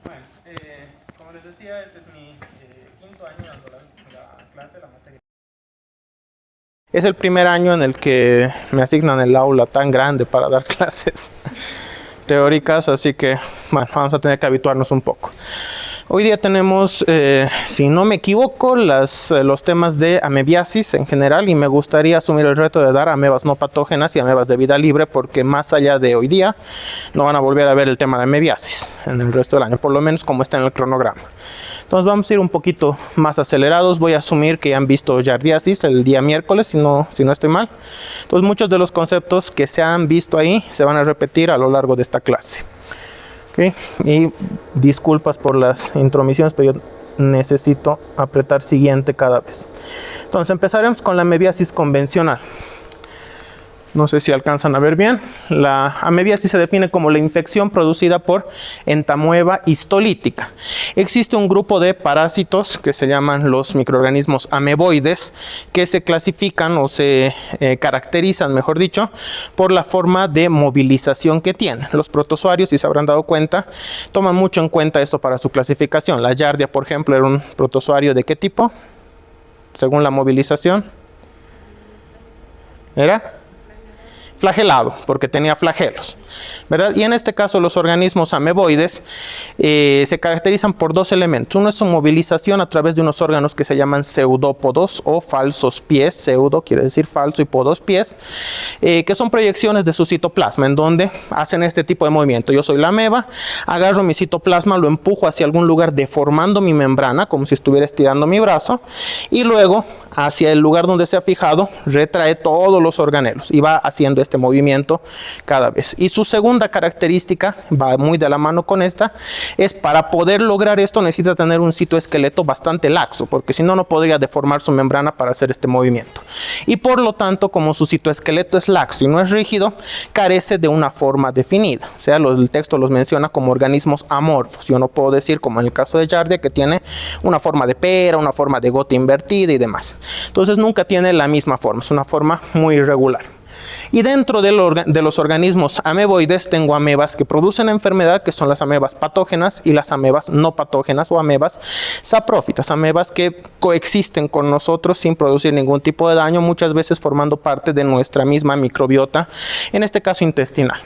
Bueno, como les decía, este es mi quinto año dando la clase, la materia. Es el primer año en el que me asignan el aula tan grande para dar clases teóricas, así que bueno, vamos a tener que habituarnos un poco. Hoy día tenemos, si no me equivoco, los temas de amebiasis en general, y me gustaría asumir el reto de dar amebas no patógenas y amebas de vida libre, porque más allá de hoy día no van a volver a ver el tema de amebiasis en el resto del año, por lo menos como está en el cronograma. Entonces vamos a ir un poquito más acelerados. Voy a asumir que ya han visto yardiasis el día miércoles, si no estoy mal. Entonces muchos de los conceptos que se han visto ahí se van a repetir a lo largo de esta clase. ¿Okay? Y disculpas por las intromisiones, pero yo necesito apretar siguiente cada vez. Entonces empezaremos con la amebiasis convencional. No sé si alcanzan a ver bien. La amebiasis se define como la infección producida por entamoeba histolítica. Existe un grupo de parásitos que se llaman los microorganismos ameboides, que se clasifican o se caracterizan, mejor dicho, por la forma de movilización que tienen. Los protozoarios, si se habrán dado cuenta, toman mucho en cuenta esto para su clasificación. La Giardia, por ejemplo, era un protozoario ¿de qué tipo? Según la movilización. ¿Era? Flagelado, porque tenía flagelos, ¿verdad? Y en este caso los organismos ameboides se caracterizan por dos elementos. Uno es su movilización a través de unos órganos que se llaman pseudópodos o falsos pies. Pseudo quiere decir falso y podos pies, que son proyecciones de su citoplasma, en donde hacen este tipo de movimiento. Yo soy la ameba, agarro mi citoplasma, lo empujo hacia algún lugar deformando mi membrana, como si estuviera estirando mi brazo, y luego hacia el lugar donde se ha fijado, retrae todos los organelos y va haciendo este movimiento cada vez. Y su segunda característica, va muy de la mano con esta, es para poder lograr esto necesita tener un citoesqueleto bastante laxo, porque si no, no podría deformar su membrana para hacer este movimiento. Y por lo tanto, como su citoesqueleto es laxo y no es rígido, carece de una forma definida. O sea, el texto los menciona como organismos amorfos. Yo no puedo decir, como en el caso de Giardia, que tiene una forma de pera, una forma de gota invertida y demás. Entonces nunca tiene la misma forma, es una forma muy irregular. Y dentro de los organismos ameboides tengo amebas que producen enfermedad, que son las amebas patógenas, y las amebas no patógenas o amebas saprófitas, amebas que coexisten con nosotros sin producir ningún tipo de daño, muchas veces formando parte de nuestra misma microbiota, en este caso intestinal.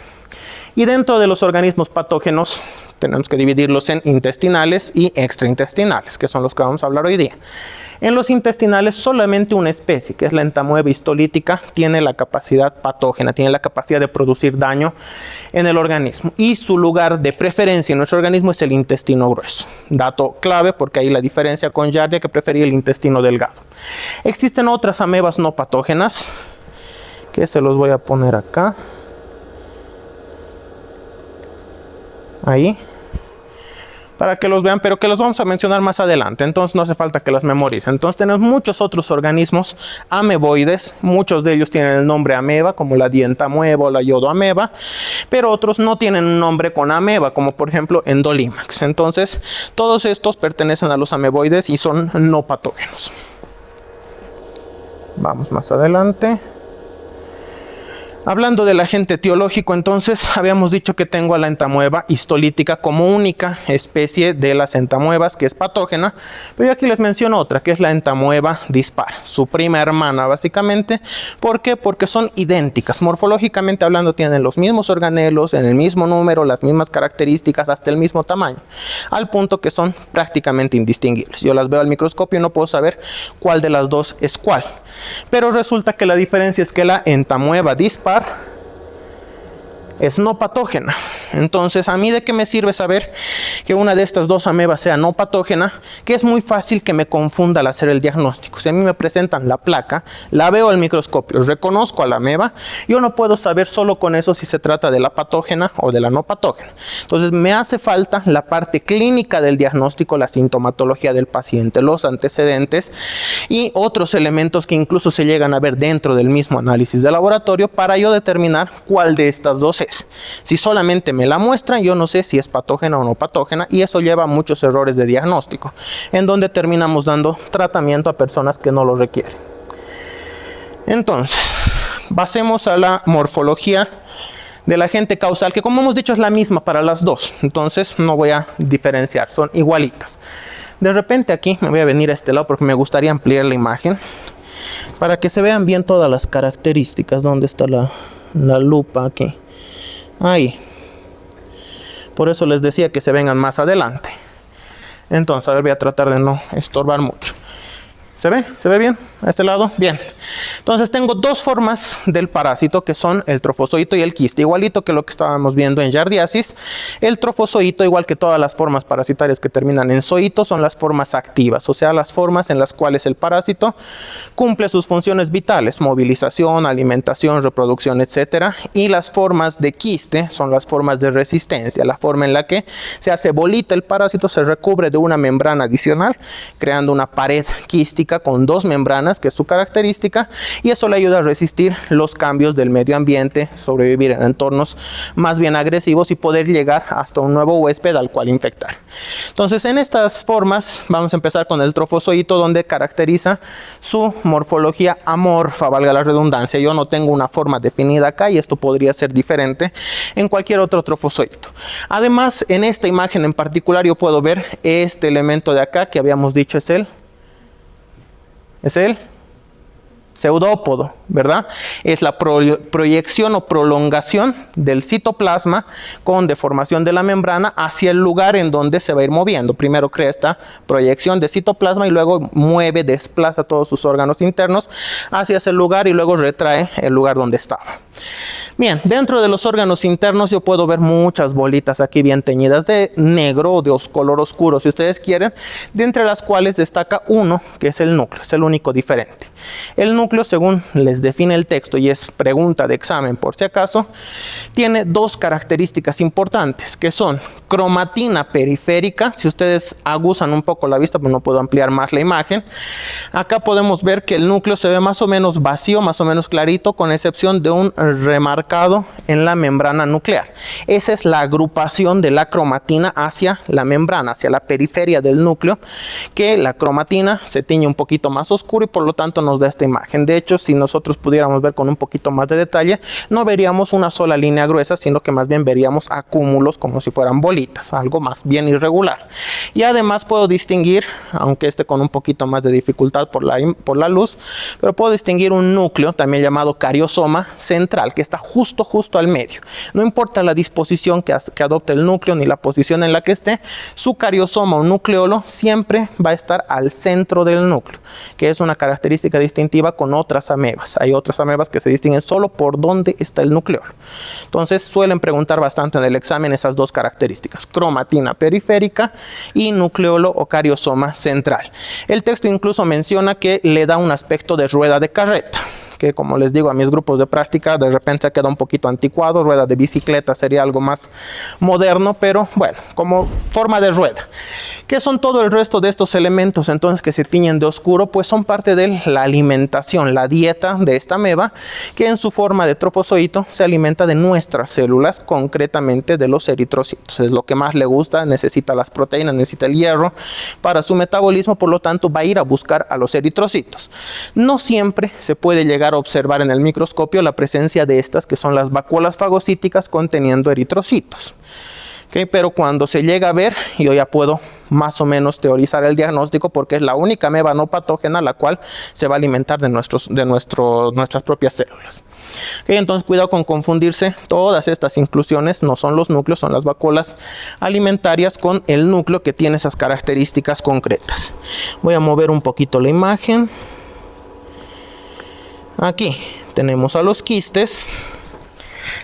Y dentro de los organismos patógenos tenemos que dividirlos en intestinales y extraintestinales, que son los que vamos a hablar hoy día. En los intestinales solamente una especie, que es la entamoeba histolítica, tiene la capacidad patógena, tiene la capacidad de producir daño en el organismo. Y su lugar de preferencia en nuestro organismo es el intestino grueso. Dato clave, porque ahí la diferencia con Giardia, que prefería el intestino delgado. Existen otras amebas no patógenas, que se los voy a poner acá. Ahí, para que los vean, pero que los vamos a mencionar más adelante, entonces no hace falta que las memoricen. Entonces tenemos muchos otros organismos ameboides, muchos de ellos tienen el nombre ameba, como la dientamoeba o la yodoameba, pero otros no tienen un nombre con ameba, como por ejemplo Endolimax. Entonces todos estos pertenecen a los ameboides y son no patógenos. Vamos más adelante. Hablando del agente etiológico, entonces, habíamos dicho que tengo a la entamoeba histolítica como única especie de las entamoebas que es patógena, pero yo aquí les menciono otra, que es la entamoeba dispar, su prima hermana básicamente. ¿Por qué? Porque son idénticas, morfológicamente hablando tienen los mismos organelos, en el mismo número, las mismas características, hasta el mismo tamaño, al punto que son prácticamente indistinguibles. Yo las veo al microscopio y no puedo saber cuál de las dos es cuál, pero resulta que la diferencia es que la entamoeba dispar es no patógena. Entonces, ¿a mí de qué me sirve saber que una de estas dos amebas sea no patógena? Que es muy fácil que me confunda al hacer el diagnóstico. Si a mí me presentan la placa, la veo al microscopio, reconozco a la ameba, yo no puedo saber solo con eso si se trata de la patógena o de la no patógena. Entonces, me hace falta la parte clínica del diagnóstico, la sintomatología del paciente, los antecedentes y otros elementos que incluso se llegan a ver dentro del mismo análisis de laboratorio para yo determinar cuál de estas dos es. Si solamente me la muestran, yo no sé si es patógena o no patógena, y eso lleva a muchos errores de diagnóstico, en donde terminamos dando tratamiento a personas que no lo requieren. Entonces, pasemos a la morfología del agente causal, que como hemos dicho es la misma para las dos, entonces no voy a diferenciar, son igualitas. De repente aquí me voy a venir a este lado porque me gustaría ampliar la imagen para que se vean bien todas las características. ¿Dónde está la lupa? Aquí. Ahí. Por eso les decía que se vengan más adelante. Entonces, a ver, voy a tratar de no estorbar mucho. ¿Se ve? ¿Se ve bien? ¿A este lado? Bien. Entonces tengo dos formas del parásito que son el trofozoito y el quiste. Igualito que lo que estábamos viendo en yardiasis. El trofozoito, igual que todas las formas parasitarias que terminan en zoito, son las formas activas. O sea, las formas en las cuales el parásito cumple sus funciones vitales. Movilización, alimentación, reproducción, etc. Y las formas de quiste son las formas de resistencia. La forma en la que se hace bolita el parásito, se recubre de una membrana adicional, creando una pared quística con dos membranas, que es su característica, y eso le ayuda a resistir los cambios del medio ambiente, sobrevivir en entornos más bien agresivos y poder llegar hasta un nuevo huésped al cual infectar. Entonces, en estas formas vamos a empezar con el trofozoito, donde caracteriza su morfología amorfa, valga la redundancia. Yo no tengo una forma definida acá y esto podría ser diferente en cualquier otro trofozoito. Además, en esta imagen en particular yo puedo ver este elemento de acá que habíamos dicho es el pseudópodo, ¿verdad? Es la proyección o prolongación del citoplasma con deformación de la membrana hacia el lugar en donde se va a ir moviendo. Primero crea esta proyección de citoplasma y luego mueve, desplaza todos sus órganos internos hacia ese lugar y luego retrae el lugar donde estaba. Bien, dentro de los órganos internos yo puedo ver muchas bolitas aquí bien teñidas de negro o de color oscuro, si ustedes quieren, de entre las cuales destaca uno que es el núcleo, es el único diferente. El núcleo, según les define el texto y es pregunta de examen por si acaso, tiene dos características importantes que son cromatina periférica. Si ustedes aguzan un poco la vista, pues no puedo ampliar más la imagen. Acá podemos ver que el núcleo se ve más o menos vacío, más o menos clarito, con excepción de un remarcado en la membrana nuclear. Esa es la agrupación de la cromatina hacia la membrana, hacia la periferia del núcleo, que la cromatina se tiñe un poquito más oscuro y por lo tanto nos da esta imagen. De hecho, si nosotros pudiéramos ver con un poquito más de detalle, no veríamos una sola línea gruesa, sino que más bien veríamos acúmulos como si fueran bolitas, algo más bien irregular. Y además puedo distinguir, aunque esté con un poquito más de dificultad por la luz, pero puedo distinguir un núcleo también llamado cariosoma central, que está justo al medio. No importa la disposición que adopte el núcleo ni la posición en la que esté, su cariosoma o nucleolo siempre va a estar al centro del núcleo, que es una característica distintiva con otras amebas. Hay otras amebas que se distinguen solo por dónde está el nucleolo. Entonces suelen preguntar bastante en el examen esas dos características, cromatina periférica y nucleolo o cariosoma central. El texto incluso menciona que le da un aspecto de rueda de carreta, que como les digo a mis grupos de práctica de repente queda un poquito anticuado. Rueda de bicicleta sería algo más moderno, pero bueno, como forma de rueda. ¿Qué son todo el resto de estos elementos entonces que se tiñen de oscuro? Pues son parte de la alimentación, la dieta de esta ameba, que en su forma de trofozoito se alimenta de nuestras células, concretamente de los eritrocitos. Es lo que más le gusta, necesita las proteínas, necesita el hierro para su metabolismo, por lo tanto va a ir a buscar a los eritrocitos. No siempre se puede llegar a observar en el microscopio la presencia de estas, que son las vacuolas fagocíticas conteniendo eritrocitos. Okay, pero cuando se llega a ver, yo ya puedo más o menos teorizar el diagnóstico, porque es la única ameba no patógena la cual se va a alimentar de nuestras propias células. Okay, entonces cuidado con confundirse. Todas estas inclusiones no son los núcleos, son las vacuolas alimentarias con el núcleo que tiene esas características concretas. Voy a mover un poquito la imagen. Aquí tenemos a los quistes.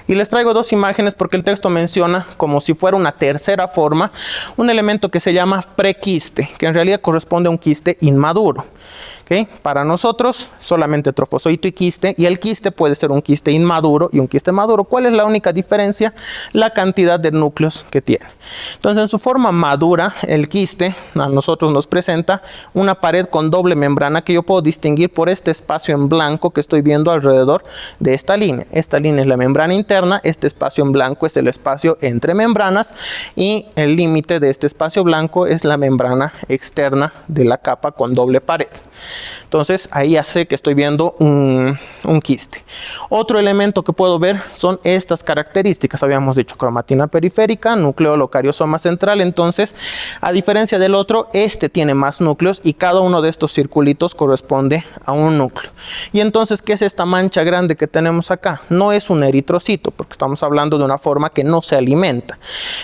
Y les traigo dos imágenes porque el texto menciona, como si fuera una tercera forma, un elemento que se llama prequiste, que en realidad corresponde a un quiste inmaduro. ¿Okay? Para nosotros solamente trofozoito y quiste, y el quiste puede ser un quiste inmaduro y un quiste maduro. ¿Cuál es la única diferencia? La cantidad de núcleos que tiene. Entonces, en su forma madura, el quiste a nosotros nos presenta una pared con doble membrana que yo puedo distinguir por este espacio en blanco que estoy viendo alrededor de esta línea. Esta línea es la membrana interna, este espacio en blanco es el espacio entre membranas y el límite de este espacio blanco es la membrana externa de la capa con doble pared. Entonces ahí ya sé que estoy viendo un quiste. Otro elemento que puedo ver son estas características. Habíamos dicho cromatina periférica, núcleo locariosoma central. Entonces, a diferencia del otro, este tiene más núcleos y cada uno de estos circulitos corresponde a un núcleo. Y entonces, ¿qué es esta mancha grande que tenemos acá? No es un eritrocito, porque estamos hablando de una forma que no se alimenta.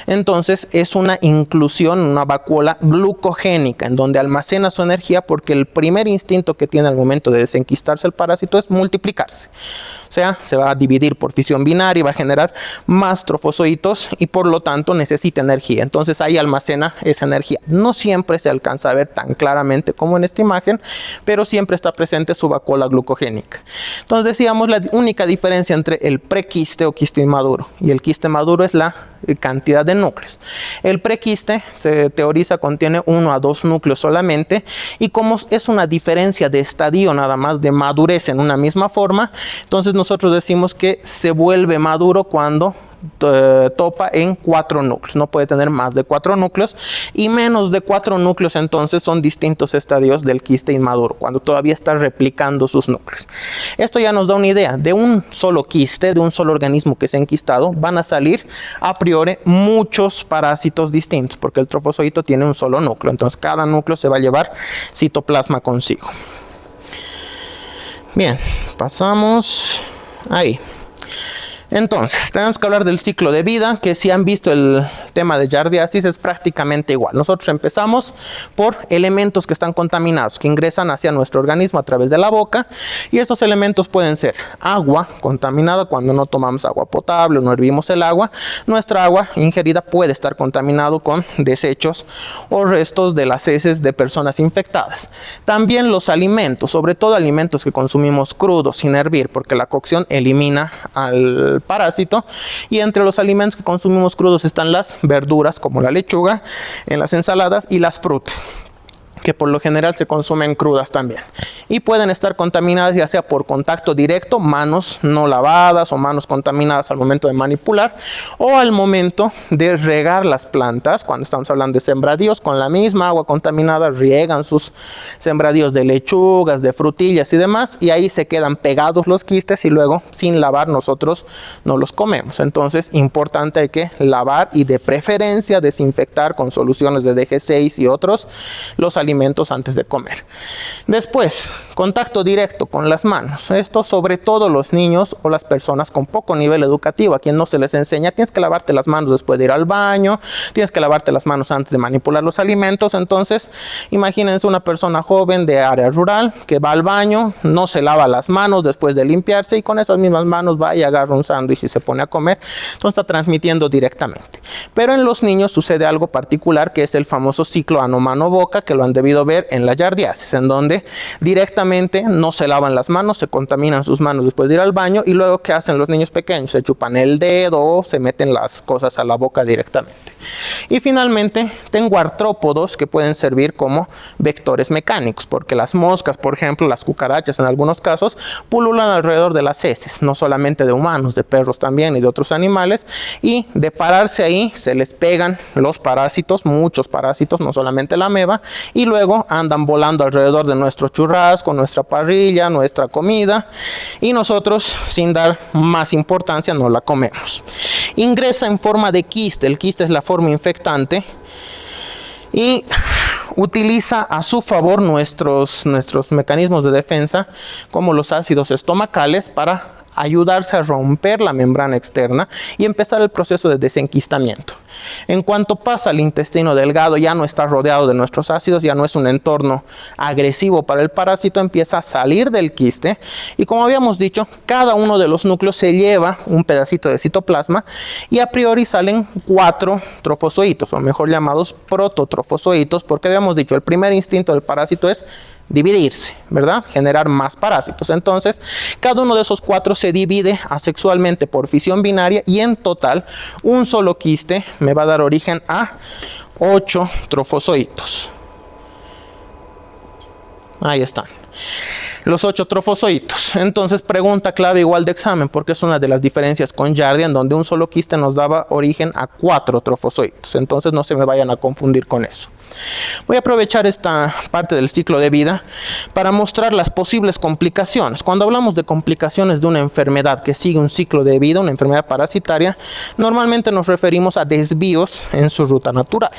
Entonces, es una inclusión, una vacuola glucogénica, en donde almacena su energía, porque el primer instinto que tiene al momento de desenquistarse el parásito es multiplicarse. O sea, se va a dividir por fisión binaria y va a generar más trofozoitos y por lo tanto necesita energía. Entonces ahí almacena esa energía. No siempre se alcanza a ver tan claramente como en esta imagen, pero siempre está presente su vacuola glucogénica. Entonces decíamos, la única diferencia entre el prequiste o quiste inmaduro y el quiste maduro es la cantidad de núcleos. El prequiste se teoriza contiene 1 a 2 núcleos solamente, y como es una diferencia de estadio nada más, de madurez en una misma forma, entonces nosotros decimos que se vuelve maduro cuando topa en 4 núcleos. No puede tener más de 4 núcleos, y menos de 4 núcleos entonces son distintos estadios del quiste inmaduro, cuando todavía está replicando sus núcleos. Esto ya nos da una idea. De un solo quiste, de un solo organismo que se ha enquistado, van a salir a priori muchos parásitos distintos, porque el trofozoito tiene un solo núcleo. Entonces cada núcleo se va a llevar citoplasma consigo. Bien, pasamos ahí. Entonces, tenemos que hablar del ciclo de vida, que si han visto el tema de giardiasis es prácticamente igual. Nosotros empezamos por elementos que están contaminados, que ingresan hacia nuestro organismo a través de la boca, y estos elementos pueden ser agua contaminada cuando no tomamos agua potable o no hervimos el agua. Nuestra agua ingerida puede estar contaminado con desechos o restos de las heces de personas infectadas. También los alimentos, sobre todo alimentos que consumimos crudos sin hervir, porque la cocción elimina al parásito, y entre los alimentos que consumimos crudos están las verduras como la lechuga, en las ensaladas, y las frutas, que por lo general se consumen crudas también, y pueden estar contaminadas ya sea por contacto directo, manos no lavadas o manos contaminadas al momento de manipular, o al momento de regar las plantas. Cuando estamos hablando de sembradíos, con la misma agua contaminada riegan sus sembradíos de lechugas, de frutillas y demás, y ahí se quedan pegados los quistes, y luego sin lavar nosotros no los comemos. Entonces, importante, hay que lavar y de preferencia desinfectar con soluciones de DG6 y otros los alimentos antes de comer. Después, contacto directo con las manos. Esto sobre todo los niños o las personas con poco nivel educativo, a quien no se les enseña, tienes que lavarte las manos después de ir al baño, tienes que lavarte las manos antes de manipular los alimentos. Entonces, imagínense una persona joven de área rural que va al baño, no se lava las manos después de limpiarse, y con esas mismas manos va y agarra un sándwich y se pone a comer. Entonces está transmitiendo directamente. Pero en los niños sucede algo particular, que es el famoso ciclo ano-mano-boca, que lo han debido ver en la giardiasis, en donde directamente no se lavan las manos, se contaminan sus manos después de ir al baño, y luego ¿qué hacen los niños pequeños? Se chupan el dedo o se meten las cosas a la boca directamente. Y finalmente tengo artrópodos que pueden servir como vectores mecánicos, porque las moscas, por ejemplo, las cucarachas en algunos casos, pululan alrededor de las heces, no solamente de humanos, de perros también y de otros animales, y de pararse ahí se les pegan los parásitos, muchos parásitos, no solamente la ameba, y luego andan volando alrededor de nuestro churrasco, nuestra parrilla, nuestra comida, y nosotros, sin dar más importancia, no la comemos. Ingresa en forma de quiste. El quiste es la forma infectante, y utiliza a su favor nuestros mecanismos de defensa, como los ácidos estomacales, para ayudarse a romper la membrana externa y empezar el proceso de desenquistamiento. En cuanto pasa al intestino delgado, ya no está rodeado de nuestros ácidos, ya no es un entorno agresivo para el parásito, empieza a salir del quiste, y como habíamos dicho, cada uno de los núcleos se lleva un pedacito de citoplasma, y a priori salen 4 trofozoitos, o mejor llamados prototrofozoitos, porque habíamos dicho, el primer instinto del parásito es dividirse, ¿verdad? Generar más parásitos. Entonces, cada uno de esos 4 se divide asexualmente por fisión binaria, y en total, un solo quiste me va a dar origen a 8 trofozoitos. Ahí están. Los 8 trofozoitos. Entonces, pregunta clave igual de examen, porque es una de las diferencias con Giardia, en donde un solo quiste nos daba origen a 4 trofozoitos. Entonces, no se me vayan a confundir con eso. Voy a aprovechar esta parte del ciclo de vida para mostrar las posibles complicaciones. Cuando hablamos de complicaciones de una enfermedad que sigue un ciclo de vida, una enfermedad parasitaria, normalmente nos referimos a desvíos en su ruta natural.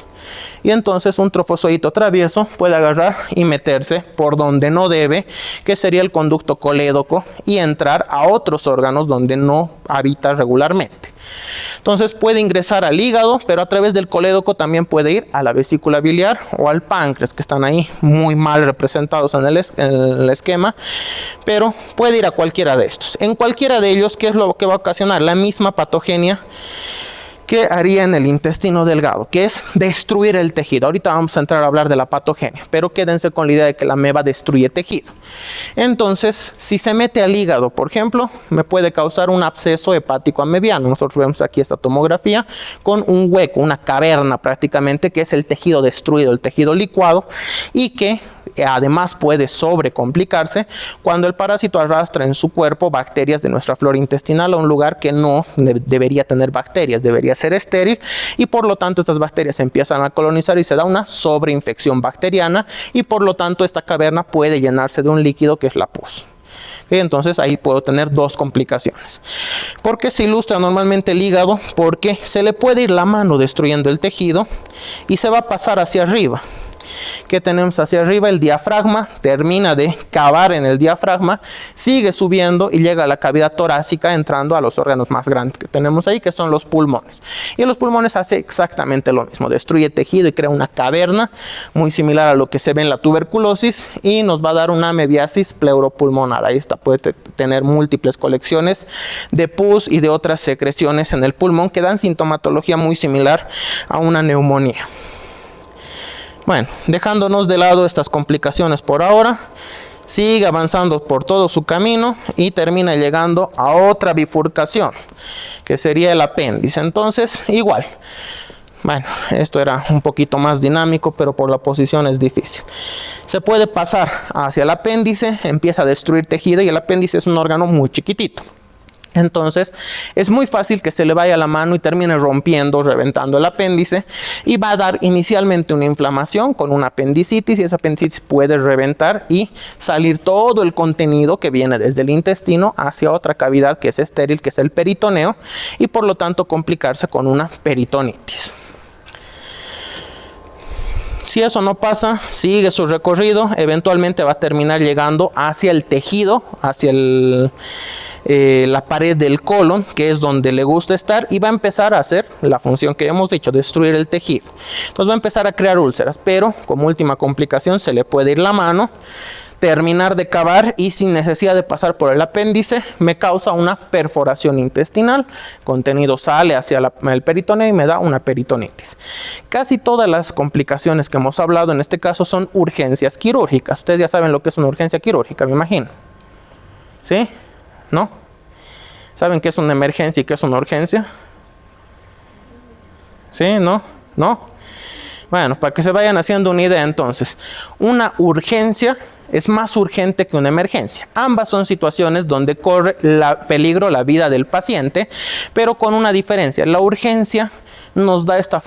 Y entonces un trofozoito travieso puede agarrar y meterse por donde no debe, que sería el conducto colédoco, y entrar a otros órganos donde no habita regularmente. Entonces puede ingresar al hígado, pero a través del colédoco también puede ir a la vesícula biliar o al páncreas, que están ahí muy mal representados en el esquema, pero puede ir a cualquiera de estos. En cualquiera de ellos, ¿qué es lo que va a ocasionar? La misma patogenia que haría en el intestino delgado, que es destruir el tejido. Ahorita vamos a entrar a hablar de la patogenia, pero quédense con la idea de que la ameba destruye tejido. Entonces, si se mete al hígado, por ejemplo, me puede causar un absceso hepático amebiano. Nosotros vemos aquí esta tomografía con un hueco, una caverna prácticamente, que es el tejido destruido, el tejido licuado, y que además puede sobrecomplicarse cuando el parásito arrastra en su cuerpo bacterias de nuestra flora intestinal a un lugar que no debería tener bacterias, debería ser estéril, y por lo tanto estas bacterias empiezan a colonizar y se da una sobreinfección bacteriana, y por lo tanto esta caverna puede llenarse de un líquido que es la pus. Entonces ahí puedo tener dos complicaciones. ¿Por qué se ilustra normalmente el hígado? Porque se le puede ir la mano destruyendo el tejido y se va a pasar hacia arriba. ¿Qué tenemos hacia arriba? El diafragma, termina de cavar en el diafragma, sigue subiendo y llega a la cavidad torácica, entrando a los órganos más grandes que tenemos ahí, que son los pulmones. Y en los pulmones hace exactamente lo mismo, destruye tejido y crea una caverna muy similar a lo que se ve en la tuberculosis, y nos va a dar una amebiasis pleuropulmonar. Ahí está, puede tener múltiples colecciones de pus y de otras secreciones en el pulmón que dan sintomatología muy similar a una neumonía. Bueno, dejándonos de lado estas complicaciones por ahora, sigue avanzando por todo su camino y termina llegando a otra bifurcación, que sería el apéndice. Entonces, igual, bueno, esto era un poquito más dinámico, pero por la posición es difícil. Se puede pasar hacia el apéndice, empieza a destruir tejido, y el apéndice es un órgano muy chiquitito. Entonces es muy fácil que se le vaya la mano y termine rompiendo, reventando el apéndice, y va a dar inicialmente una inflamación con una apendicitis, y esa apendicitis puede reventar y salir todo el contenido que viene desde el intestino hacia otra cavidad que es estéril, que es el peritoneo, y por lo tanto complicarse con una peritonitis. Si eso no pasa, sigue su recorrido, eventualmente va a terminar llegando hacia el tejido, hacia la pared del colon, que es donde le gusta estar, y va a empezar a hacer la función que hemos dicho, destruir el tejido. Entonces va a empezar a crear úlceras, pero como última complicación se le puede ir la mano, terminar de cavar, y sin necesidad de pasar por el apéndice me causa una perforación intestinal, contenido sale hacia el peritoneo y me da una peritonitis. Casi todas las complicaciones que hemos hablado en este caso son urgencias quirúrgicas. Ustedes ya saben lo que es una urgencia quirúrgica, me imagino. ¿Sí? ¿No? ¿Saben qué es una emergencia y qué es una urgencia? ¿Sí? ¿No? ¿No? Bueno, para que se vayan haciendo una idea entonces, una urgencia es más urgente que una emergencia. Ambas son situaciones donde corre peligro la vida del paciente, pero con una diferencia. La urgencia nos da este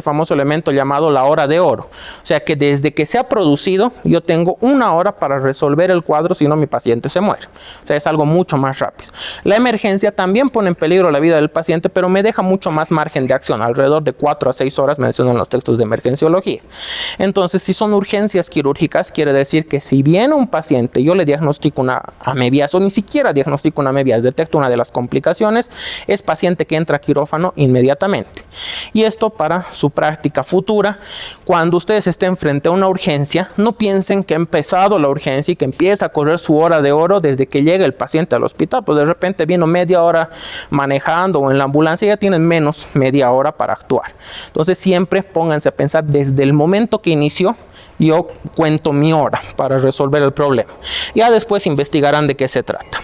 famoso elemento llamado la hora de oro. O sea que desde que se ha producido, yo tengo una hora para resolver el cuadro, si no mi paciente se muere. O sea, es algo mucho más rápido. La emergencia también pone en peligro la vida del paciente, pero me deja mucho más margen de acción, alrededor de 4 a 6 horas mencionan los textos de emergenciología. Entonces, si son urgencias quirúrgicas, quiere decir que si viene un paciente, yo le diagnostico una amebiasis, o ni siquiera diagnostico una amebiasis, detecto una de las complicaciones, es paciente que entra a quirófano inmediatamente. Y esto para su práctica futura, cuando ustedes estén frente a una urgencia, no piensen que ha empezado la urgencia y que empieza a correr su hora de oro desde que llega el paciente al hospital. Pues de repente vino media hora manejando o en la ambulancia, ya tienen menos media hora para actuar. Entonces siempre pónganse a pensar desde el momento que inició. Yo cuento mi hora para resolver el problema. Ya después investigarán de qué se trata.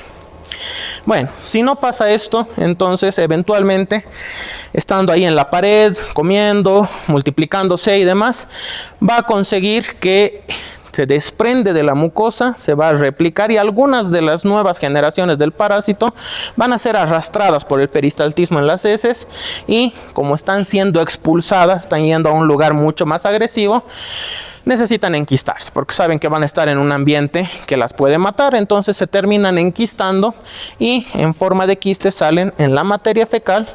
Bueno, si no pasa esto, entonces eventualmente, estando ahí en la pared, comiendo, multiplicándose y demás, va a conseguir que se desprende de la mucosa, se va a replicar y algunas de las nuevas generaciones del parásito van a ser arrastradas por el peristaltismo en las heces y como están siendo expulsadas, están yendo a un lugar mucho más agresivo, necesitan enquistarse porque saben que van a estar en un ambiente que las puede matar, entonces se terminan enquistando y en forma de quistes salen en la materia fecal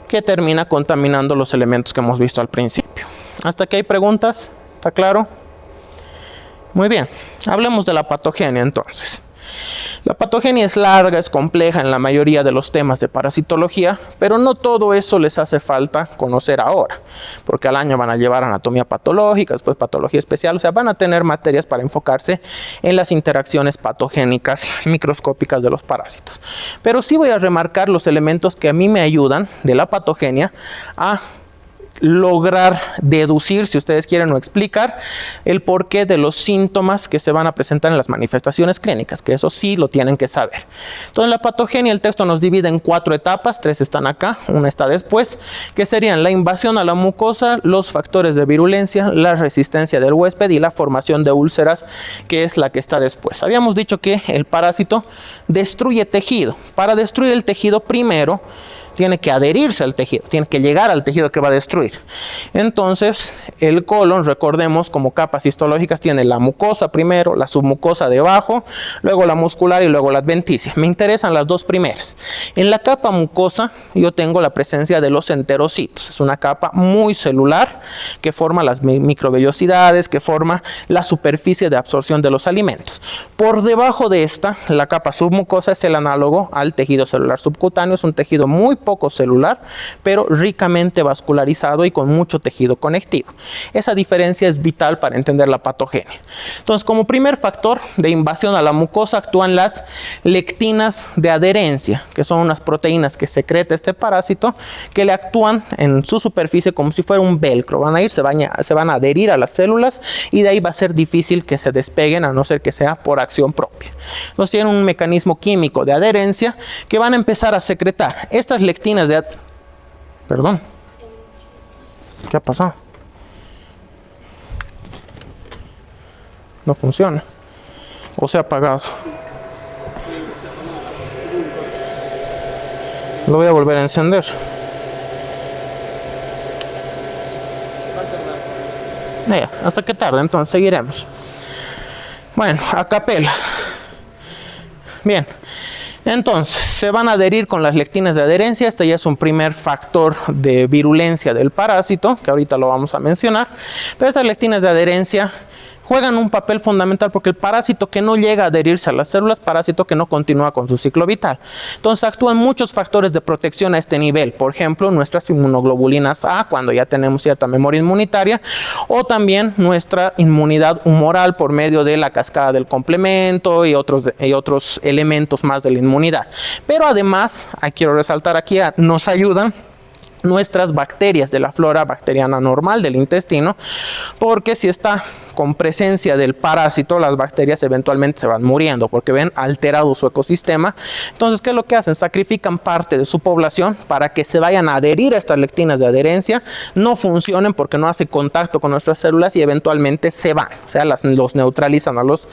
que termina contaminando los elementos que hemos visto al principio. ¿Hasta aquí hay preguntas? ¿Está claro? Muy bien, hablemos de la patogenia entonces. La patogenia es larga, es compleja en la mayoría de los temas de parasitología, pero no todo eso les hace falta conocer ahora, porque al año van a llevar anatomía patológica, después patología especial, o sea, van a tener materias para enfocarse en las interacciones patogénicas microscópicas de los parásitos. Pero sí voy a remarcar los elementos que a mí me ayudan de la patogenia a lograr deducir, si ustedes quieren, o explicar el porqué de los síntomas que se van a presentar en las manifestaciones clínicas, que eso sí lo tienen que saber. Entonces, la patogenia, el texto nos divide en 4 etapas, 3 están acá, una está después, que serían la invasión a la mucosa, los factores de virulencia, la resistencia del huésped y la formación de úlceras, que es la que está después. Habíamos dicho que el parásito destruye tejido. Para destruir el tejido, primero tiene que adherirse al tejido, tiene que llegar al tejido que va a destruir. Entonces, el colon, recordemos, como capas histológicas, tiene la mucosa primero, la submucosa debajo, luego la muscular y luego la adventicia. Me interesan las dos primeras. En la capa mucosa, yo tengo la presencia de los enterocitos. Es una capa muy celular que forma las microvellosidades, que forma la superficie de absorción de los alimentos. Por debajo de esta, la capa submucosa es el análogo al tejido celular subcutáneo, es un tejido muy poco celular, pero ricamente vascularizado y con mucho tejido conectivo. Esa diferencia es vital para entender la patogenia. Entonces, como primer factor de invasión a la mucosa actúan las lectinas de adherencia, que son unas proteínas que secreta este parásito, que le actúan en su superficie como si fuera un velcro. Van a ir, se van a adherir a las células y de ahí va a ser difícil que se despeguen, a no ser que sea por acción propia. Entonces, tienen un mecanismo químico de adherencia que van a empezar a secretar estas lectinas de perdón, ¿qué ha pasado? No funciona o se ha apagado. Lo voy a volver a encender. Hasta que tarde, entonces seguiremos. Bueno, a capela. Bien. Entonces, se van a adherir con las lectinas de adherencia. Este ya es un primer factor de virulencia del parásito, que ahorita lo vamos a mencionar. Pero estas lectinas de adherencia juegan un papel fundamental porque el parásito que no llega a adherirse a las células, parásito que no continúa con su ciclo vital. Entonces actúan muchos factores de protección a este nivel. Por ejemplo, nuestras inmunoglobulinas A, cuando ya tenemos cierta memoria inmunitaria, o también nuestra inmunidad humoral por medio de la cascada del complemento y otros elementos más de la inmunidad. Pero además, quiero resaltar aquí, nos ayudan nuestras bacterias de la flora bacteriana normal del intestino, porque si está con presencia del parásito, las bacterias eventualmente se van muriendo porque ven alterado su ecosistema. Entonces, ¿qué es lo que hacen? Sacrifican parte de su población para que se vayan a adherir a estas lectinas de adherencia, no funcionen porque no hace contacto con nuestras células y eventualmente se van, o sea, los neutralizan a los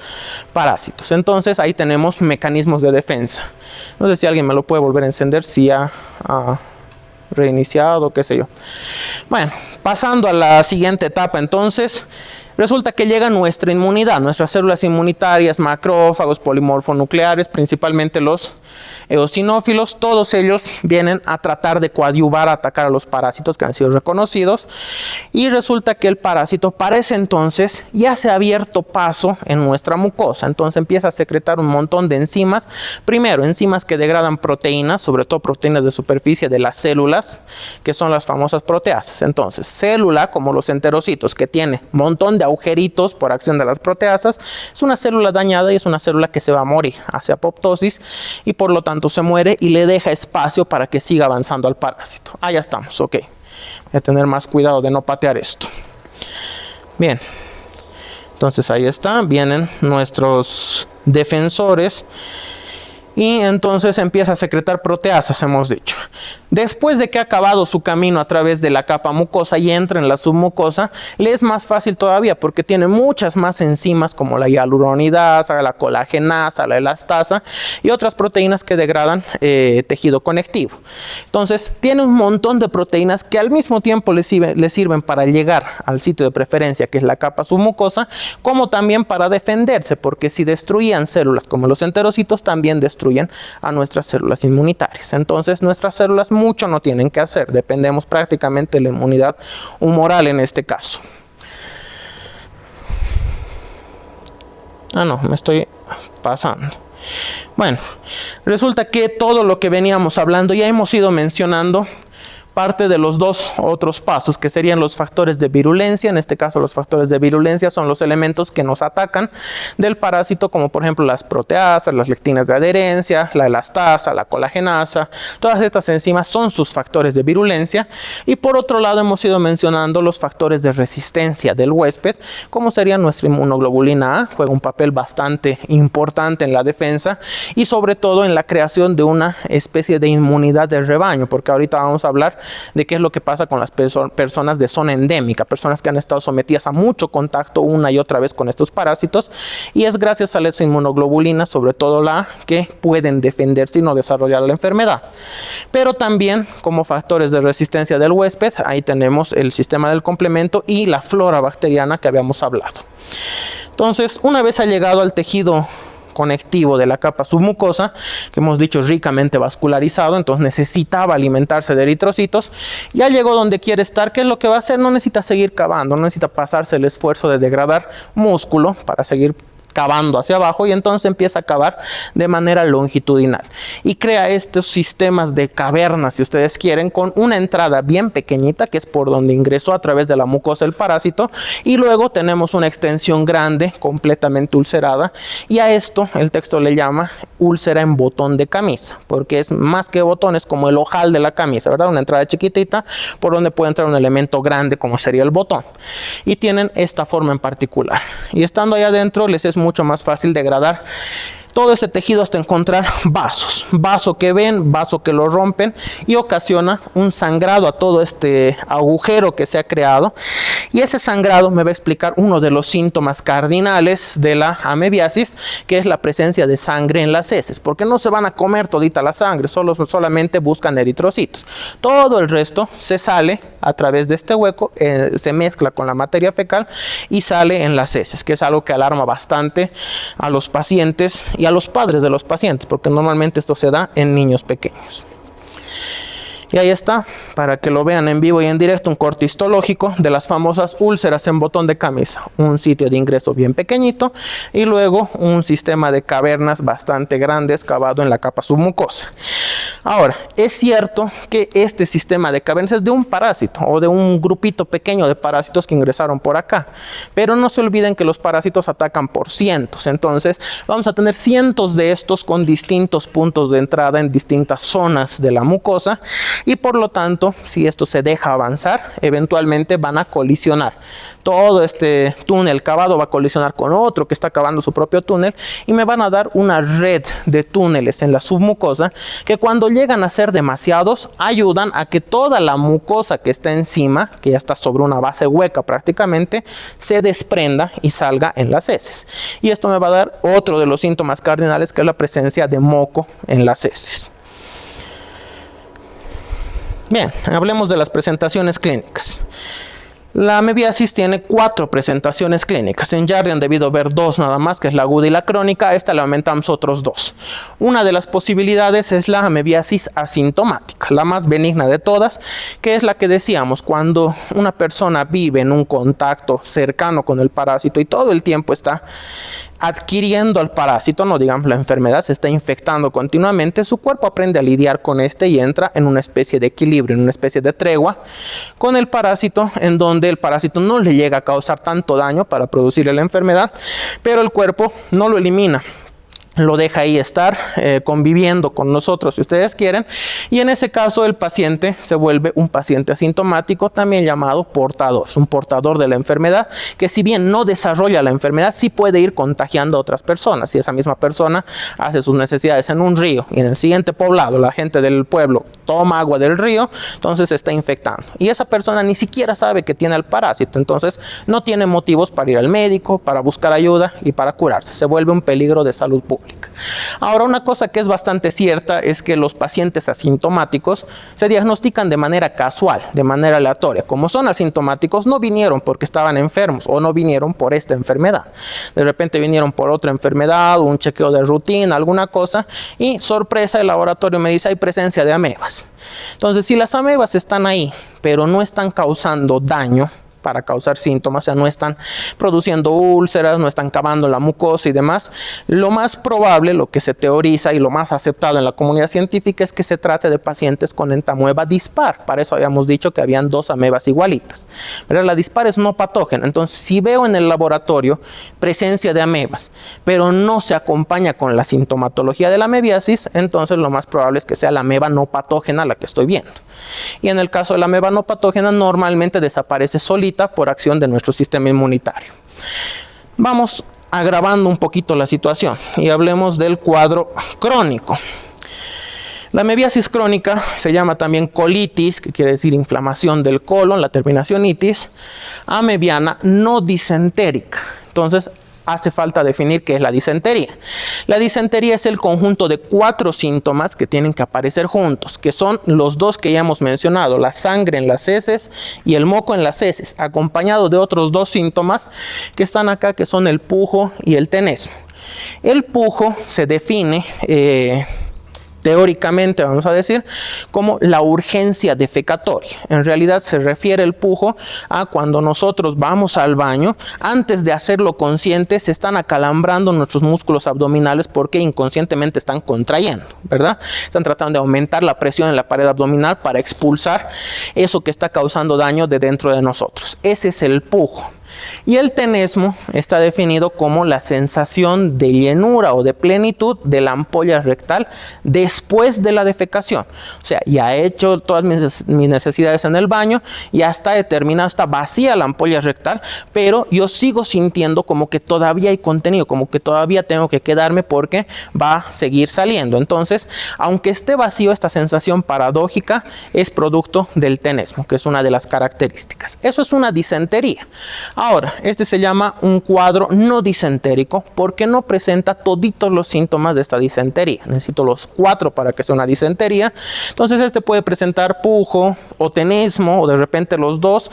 parásitos. Entonces, ahí tenemos mecanismos de defensa. No sé si alguien me lo puede volver a encender, si ha reiniciado, qué sé yo. Bueno, pasando a la siguiente etapa, entonces, resulta que llega nuestra inmunidad, nuestras células inmunitarias, macrófagos, polimorfonucleares, principalmente los eosinófilos, todos ellos vienen a tratar de coadyuvar, a atacar a los parásitos que han sido reconocidos, y resulta que el parásito para ese entonces ya se ha abierto paso en nuestra mucosa, entonces empieza a secretar un montón de enzimas, primero enzimas que degradan proteínas, sobre todo proteínas de superficie de las células, que son las famosas proteasas. Entonces, célula como los enterocitos, que tiene un montón de agujeritos por acción de las proteasas, es una célula dañada y es una célula que se va a morir, hace apoptosis y por lo tanto se muere y le deja espacio para que siga avanzando al parásito. Ya estamos, ok. Voy a tener más cuidado de no patear esto. Bien, entonces ahí está, vienen nuestros defensores y entonces empieza a secretar proteasas, hemos dicho. Después de que ha acabado su camino a través de la capa mucosa y entra en la submucosa, le es más fácil todavía porque tiene muchas más enzimas como la hialuronidasa, la colagenasa, la elastasa y otras proteínas que degradan tejido conectivo. Entonces tiene un montón de proteínas que al mismo tiempo le sirven para llegar al sitio de preferencia, que es la capa submucosa, como también para defenderse, porque si destruían células como los enterocitos, también destruyen a nuestras células inmunitarias. Entonces nuestras células mucho no tienen que hacer, dependemos prácticamente de la inmunidad humoral en este caso. No, me estoy pasando. Bueno, resulta que todo lo que veníamos hablando ya hemos ido mencionando parte de los dos otros pasos, que serían los factores de virulencia. En este caso, los factores de virulencia son los elementos que nos atacan del parásito, como por ejemplo las proteasas, las lectinas de adherencia, la elastasa, la colagenasa. Todas estas enzimas son sus factores de virulencia. Y por otro lado, hemos ido mencionando los factores de resistencia del huésped, como sería nuestra inmunoglobulina A, juega un papel bastante importante en la defensa y sobre todo en la creación de una especie de inmunidad de rebaño, porque ahorita vamos a hablar de qué es lo que pasa con las personas de zona endémica, personas que han estado sometidas a mucho contacto una y otra vez con estos parásitos, y es gracias a las inmunoglobulinas, sobre todo la A, que pueden defenderse y no desarrollar la enfermedad. Pero también como factores de resistencia del huésped, ahí tenemos el sistema del complemento y la flora bacteriana que habíamos hablado. Entonces, una vez ha llegado al tejido conectivo de la capa submucosa, que hemos dicho ricamente vascularizado, entonces necesitaba alimentarse de eritrocitos, ya llegó donde quiere estar. ¿Qué es lo que va a hacer? No necesita seguir cavando, no necesita pasarse el esfuerzo de degradar músculo para seguir cavando hacia abajo, y entonces empieza a cavar de manera longitudinal y crea estos sistemas de cavernas, si ustedes quieren, con una entrada bien pequeñita, que es por donde ingresó a través de la mucosa el parásito, y luego tenemos una extensión grande completamente ulcerada, y a esto el texto le llama úlcera en botón de camisa, porque es más que botón, es como el ojal de la camisa, ¿verdad? Una entrada chiquitita por donde puede entrar un elemento grande como sería el botón, y tienen esta forma en particular, y estando allá adentro les es mucho más fácil degradar todo ese tejido hasta encontrar vasos, vaso que ven, vaso que lo rompen, y ocasiona un sangrado a todo este agujero que se ha creado. Y ese sangrado me va a explicar uno de los síntomas cardinales de la amebiasis, que es la presencia de sangre en las heces, porque no se van a comer todita la sangre, solamente buscan eritrocitos. Todo el resto se sale a través de este hueco, se mezcla con la materia fecal y sale en las heces, que es algo que alarma bastante a los pacientes y a los padres de los pacientes, porque normalmente esto se da en niños pequeños. Y ahí está, para que lo vean en vivo y en directo, un corte histológico de las famosas úlceras en botón de camisa. Un sitio de ingreso bien pequeñito y luego un sistema de cavernas bastante grandes cavado en la capa submucosa. Ahora, es cierto que este sistema de cavernas es de un parásito o de un grupito pequeño de parásitos que ingresaron por acá, pero no se olviden que los parásitos atacan por cientos. Entonces vamos a tener cientos de estos con distintos puntos de entrada en distintas zonas de la mucosa, y por lo tanto, si esto se deja avanzar, eventualmente van a colisionar. Todo este túnel cavado va a colisionar con otro que está cavando su propio túnel, y me van a dar una red de túneles en la submucosa que, cuando llegan a ser demasiados, ayudan a que toda la mucosa que está encima, que ya está sobre una base hueca prácticamente, se desprenda y salga en las heces. Y esto me va a dar otro de los síntomas cardinales, que es la presencia de moco en las heces. Bien, hablemos de las presentaciones clínicas. La amebiasis tiene 4 presentaciones clínicas. En Yardi han debido ver 2 nada más, que es la aguda y la crónica. A esta le aumentamos otros 2. Una de las posibilidades es la amebiasis asintomática, la más benigna de todas, que es la que decíamos, cuando una persona vive en un contacto cercano con el parásito y todo el tiempo está adquiriendo al parásito, no digamos la enfermedad, se está infectando continuamente, su cuerpo aprende a lidiar con este y entra en una especie de equilibrio, en una especie de tregua con el parásito, en donde el parásito no le llega a causar tanto daño para producir la enfermedad, pero el cuerpo no lo elimina. lo deja ahí estar conviviendo con nosotros si ustedes quieren, y en ese caso el paciente se vuelve un paciente asintomático, también llamado portador. Es un portador de la enfermedad que, si bien no desarrolla la enfermedad, sí puede ir contagiando a otras personas. Si esa misma persona hace sus necesidades en un río y en el siguiente poblado la gente del pueblo toma agua del río, entonces se está infectando, y esa persona ni siquiera sabe que tiene el parásito, entonces no tiene motivos para ir al médico, para buscar ayuda y para curarse. Se vuelve un peligro de salud pública. Ahora, una cosa que es bastante cierta es que los pacientes asintomáticos se diagnostican de manera casual, de manera aleatoria. Como son asintomáticos, no vinieron porque estaban enfermos o no vinieron por esta enfermedad. De repente vinieron por otra enfermedad, un chequeo de rutina, alguna cosa, y sorpresa, el laboratorio me dice: hay presencia de amebas. Entonces, si las amebas están ahí, pero no están causando daño para causar síntomas, o sea, no están produciendo úlceras, no están cavando la mucosa y demás, lo más probable, lo que se teoriza y lo más aceptado en la comunidad científica es que se trate de pacientes con entamoeba dispar. Para eso habíamos dicho que habían dos amebas igualitas. Pero la dispar es no patógena. Entonces, si veo en el laboratorio presencia de amebas, pero no se acompaña con la sintomatología de la amebiasis, entonces lo más probable es que sea la ameba no patógena la que estoy viendo. Y en el caso de la ameba no patógena, normalmente desaparece solita por acción de nuestro sistema inmunitario. Vamos agravando un poquito la situación y hablemos del cuadro crónico. La amebiasis crónica se llama también colitis, que quiere decir inflamación del colon, la terminación itis, amebiana no disentérica. Entonces, hace falta definir qué es la disentería. La disentería es el conjunto de 4 síntomas que tienen que aparecer juntos, que son los dos que ya hemos mencionado: la sangre en las heces y el moco en las heces, acompañado de otros 2 síntomas que están acá, que son el pujo y el tenesmo. El pujo se define teóricamente, vamos a decir, como la urgencia defecatoria. En realidad se refiere el pujo a cuando nosotros vamos al baño, antes de hacerlo consciente, se están acalambrando nuestros músculos abdominales porque inconscientemente están contrayendo, ¿verdad? Están tratando de aumentar la presión en la pared abdominal para expulsar eso que está causando daño de dentro de nosotros. Ese es el pujo. Y el tenesmo está definido como la sensación de llenura o de plenitud de la ampolla rectal después de la defecación. O sea, ya he hecho todas mis necesidades en el baño, ya está determinado, está vacía la ampolla rectal, pero yo sigo sintiendo como que todavía hay contenido, como que todavía tengo que quedarme porque va a seguir saliendo. Entonces, aunque esté vacío, esta sensación paradójica es producto del tenesmo, que es una de las características. Eso es una disentería. Ahora, este se llama un cuadro no disentérico porque no presenta toditos los síntomas de esta disentería. Necesito los 4 para que sea una disentería. Entonces, este puede presentar pujo o tenesmo, o de repente los dos.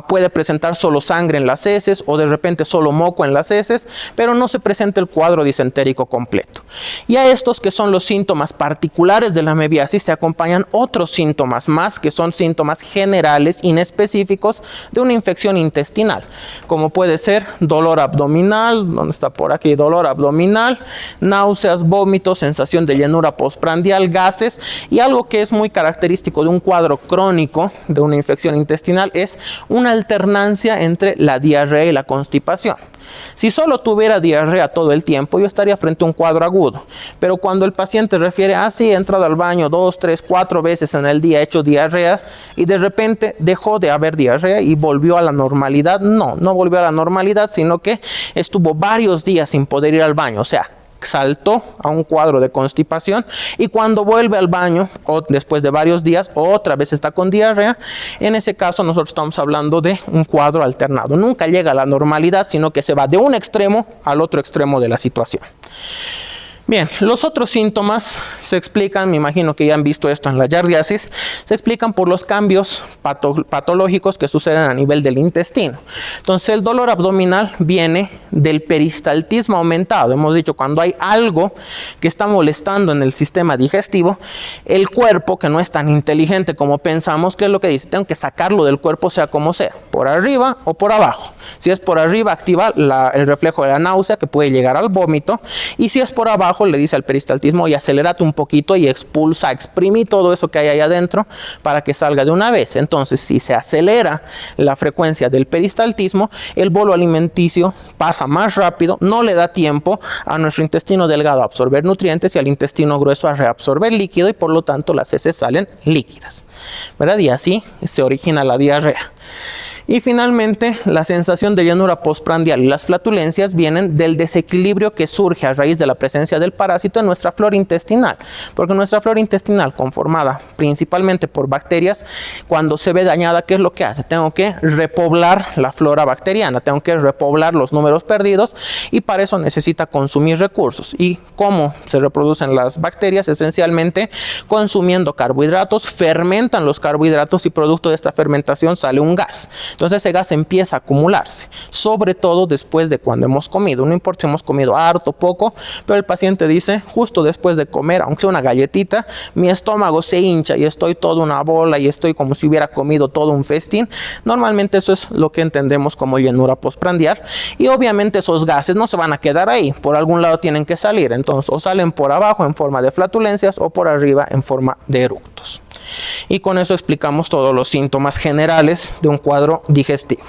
Puede presentar solo sangre en las heces, o de repente solo moco en las heces, pero no se presenta el cuadro disentérico completo. Y a estos, que son los síntomas particulares de la amebiasis, se acompañan otros síntomas más, que son síntomas generales inespecíficos de una infección intestinal, como puede ser dolor abdominal, ¿dónde está por aquí? Dolor abdominal, náuseas, vómitos, sensación de llenura postprandial, gases, y algo que es muy característico de un cuadro crónico de una infección intestinal es una alternancia entre la diarrea y la constipación. Si solo tuviera diarrea todo el tiempo, yo estaría frente a un cuadro agudo. Pero cuando el paciente refiere: sí, he entrado al baño 2, 3, 4 veces en el día, he hecho diarreas, y de repente dejó de haber diarrea y volvió a la normalidad. No volvió a la normalidad, sino que estuvo varios días sin poder ir al baño. O sea, saltó a un cuadro de constipación, y cuando vuelve al baño, o después de varios días, otra vez está con diarrea. En ese caso, nosotros estamos hablando de un cuadro alternado. Nunca llega a la normalidad, sino que se va de un extremo al otro extremo de la situación. Bien, los otros síntomas se explican, me imagino que ya han visto esto en la yardiasis, se explican por los cambios patológicos que suceden a nivel del intestino. Entonces, el dolor abdominal viene del peristaltismo aumentado. Hemos dicho, cuando hay algo que está molestando en el sistema digestivo, el cuerpo, que no es tan inteligente como pensamos, ¿qué es lo que dice? Tengo que sacarlo del cuerpo sea como sea, por arriba o por abajo. Si es por arriba, activa el reflejo de la náusea, que puede llegar al vómito, y si es por abajo, abajo, le dice al peristaltismo, y acelérate un poquito y expulsa, exprimí todo eso que hay ahí adentro para que salga de una vez. Entonces, si se acelera la frecuencia del peristaltismo, el bolo alimenticio pasa más rápido, no le da tiempo a nuestro intestino delgado a absorber nutrientes y al intestino grueso a reabsorber líquido, y por lo tanto las heces salen líquidas, ¿verdad? Y así se origina la diarrea. Y finalmente, la sensación de llenura postprandial y las flatulencias vienen del desequilibrio que surge a raíz de la presencia del parásito en nuestra flora intestinal, porque nuestra flora intestinal, conformada principalmente por bacterias, cuando se ve dañada, ¿qué es lo que hace? Tengo que repoblar la flora bacteriana, tengo que repoblar los números perdidos, y para eso necesita consumir recursos. ¿Y cómo se reproducen las bacterias? Esencialmente consumiendo carbohidratos, fermentan los carbohidratos y producto de esta fermentación sale un gas. Entonces ese gas empieza a acumularse, sobre todo después de cuando hemos comido. No importa si hemos comido harto, poco, pero el paciente dice, justo después de comer, aunque sea una galletita, mi estómago se hincha y estoy toda una bola y estoy como si hubiera comido todo un festín. Normalmente eso es lo que entendemos como llenura postprandial, y obviamente esos gases no se van a quedar ahí, por algún lado tienen que salir. Entonces o salen por abajo en forma de flatulencias o por arriba en forma de eructos. Y con eso explicamos todos los síntomas generales de un cuadro digestivo.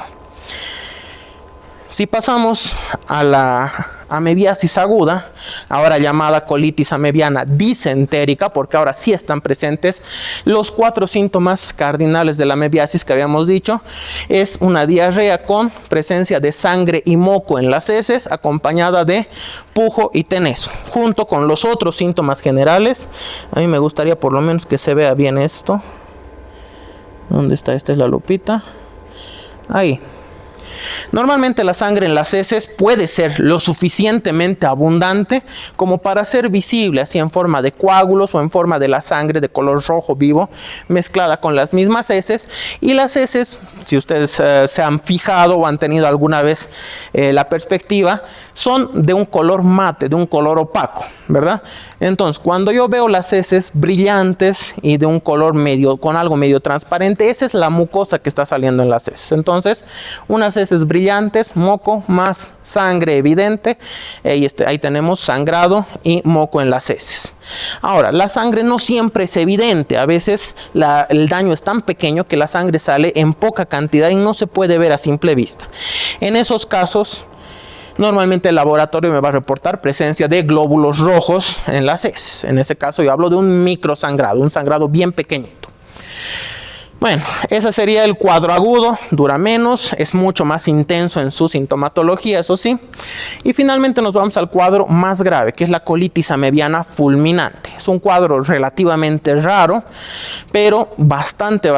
Si pasamos a la amebiasis aguda, ahora llamada colitis amebiana disentérica, porque ahora sí están presentes los 4 síntomas cardinales de la amebiasis que habíamos dicho, es una diarrea con presencia de sangre y moco en las heces, acompañada de pujo y tenezo, junto con los otros síntomas generales. A mí me gustaría por lo menos que se vea bien esto. ¿Dónde está? Esta es la lupita. Ahí. Normalmente la sangre en las heces puede ser lo suficientemente abundante como para ser visible así en forma de coágulos o en forma de la sangre de color rojo vivo mezclada con las mismas heces. Y las heces, si ustedes se han fijado o han tenido alguna vez la perspectiva, son de un color mate, de un color opaco, ¿verdad? Entonces, cuando yo veo las heces brillantes y de un color medio, con algo medio transparente, esa es la mucosa que está saliendo en las heces. Entonces, unas heces brillantes, moco más sangre evidente, ahí tenemos sangrado y moco en las heces. Ahora, la sangre no siempre es evidente, a veces el daño es tan pequeño que la sangre sale en poca cantidad y no se puede ver a simple vista. En esos casos, normalmente el laboratorio me va a reportar presencia de glóbulos rojos en las heces. En ese caso yo hablo de un microsangrado, un sangrado bien pequeñito. Bueno, ese sería el cuadro agudo, dura menos, es mucho más intenso en su sintomatología, eso sí. Y finalmente nos vamos al cuadro más grave, que es la colitis amebiana fulminante. Es un cuadro relativamente raro, pero bastante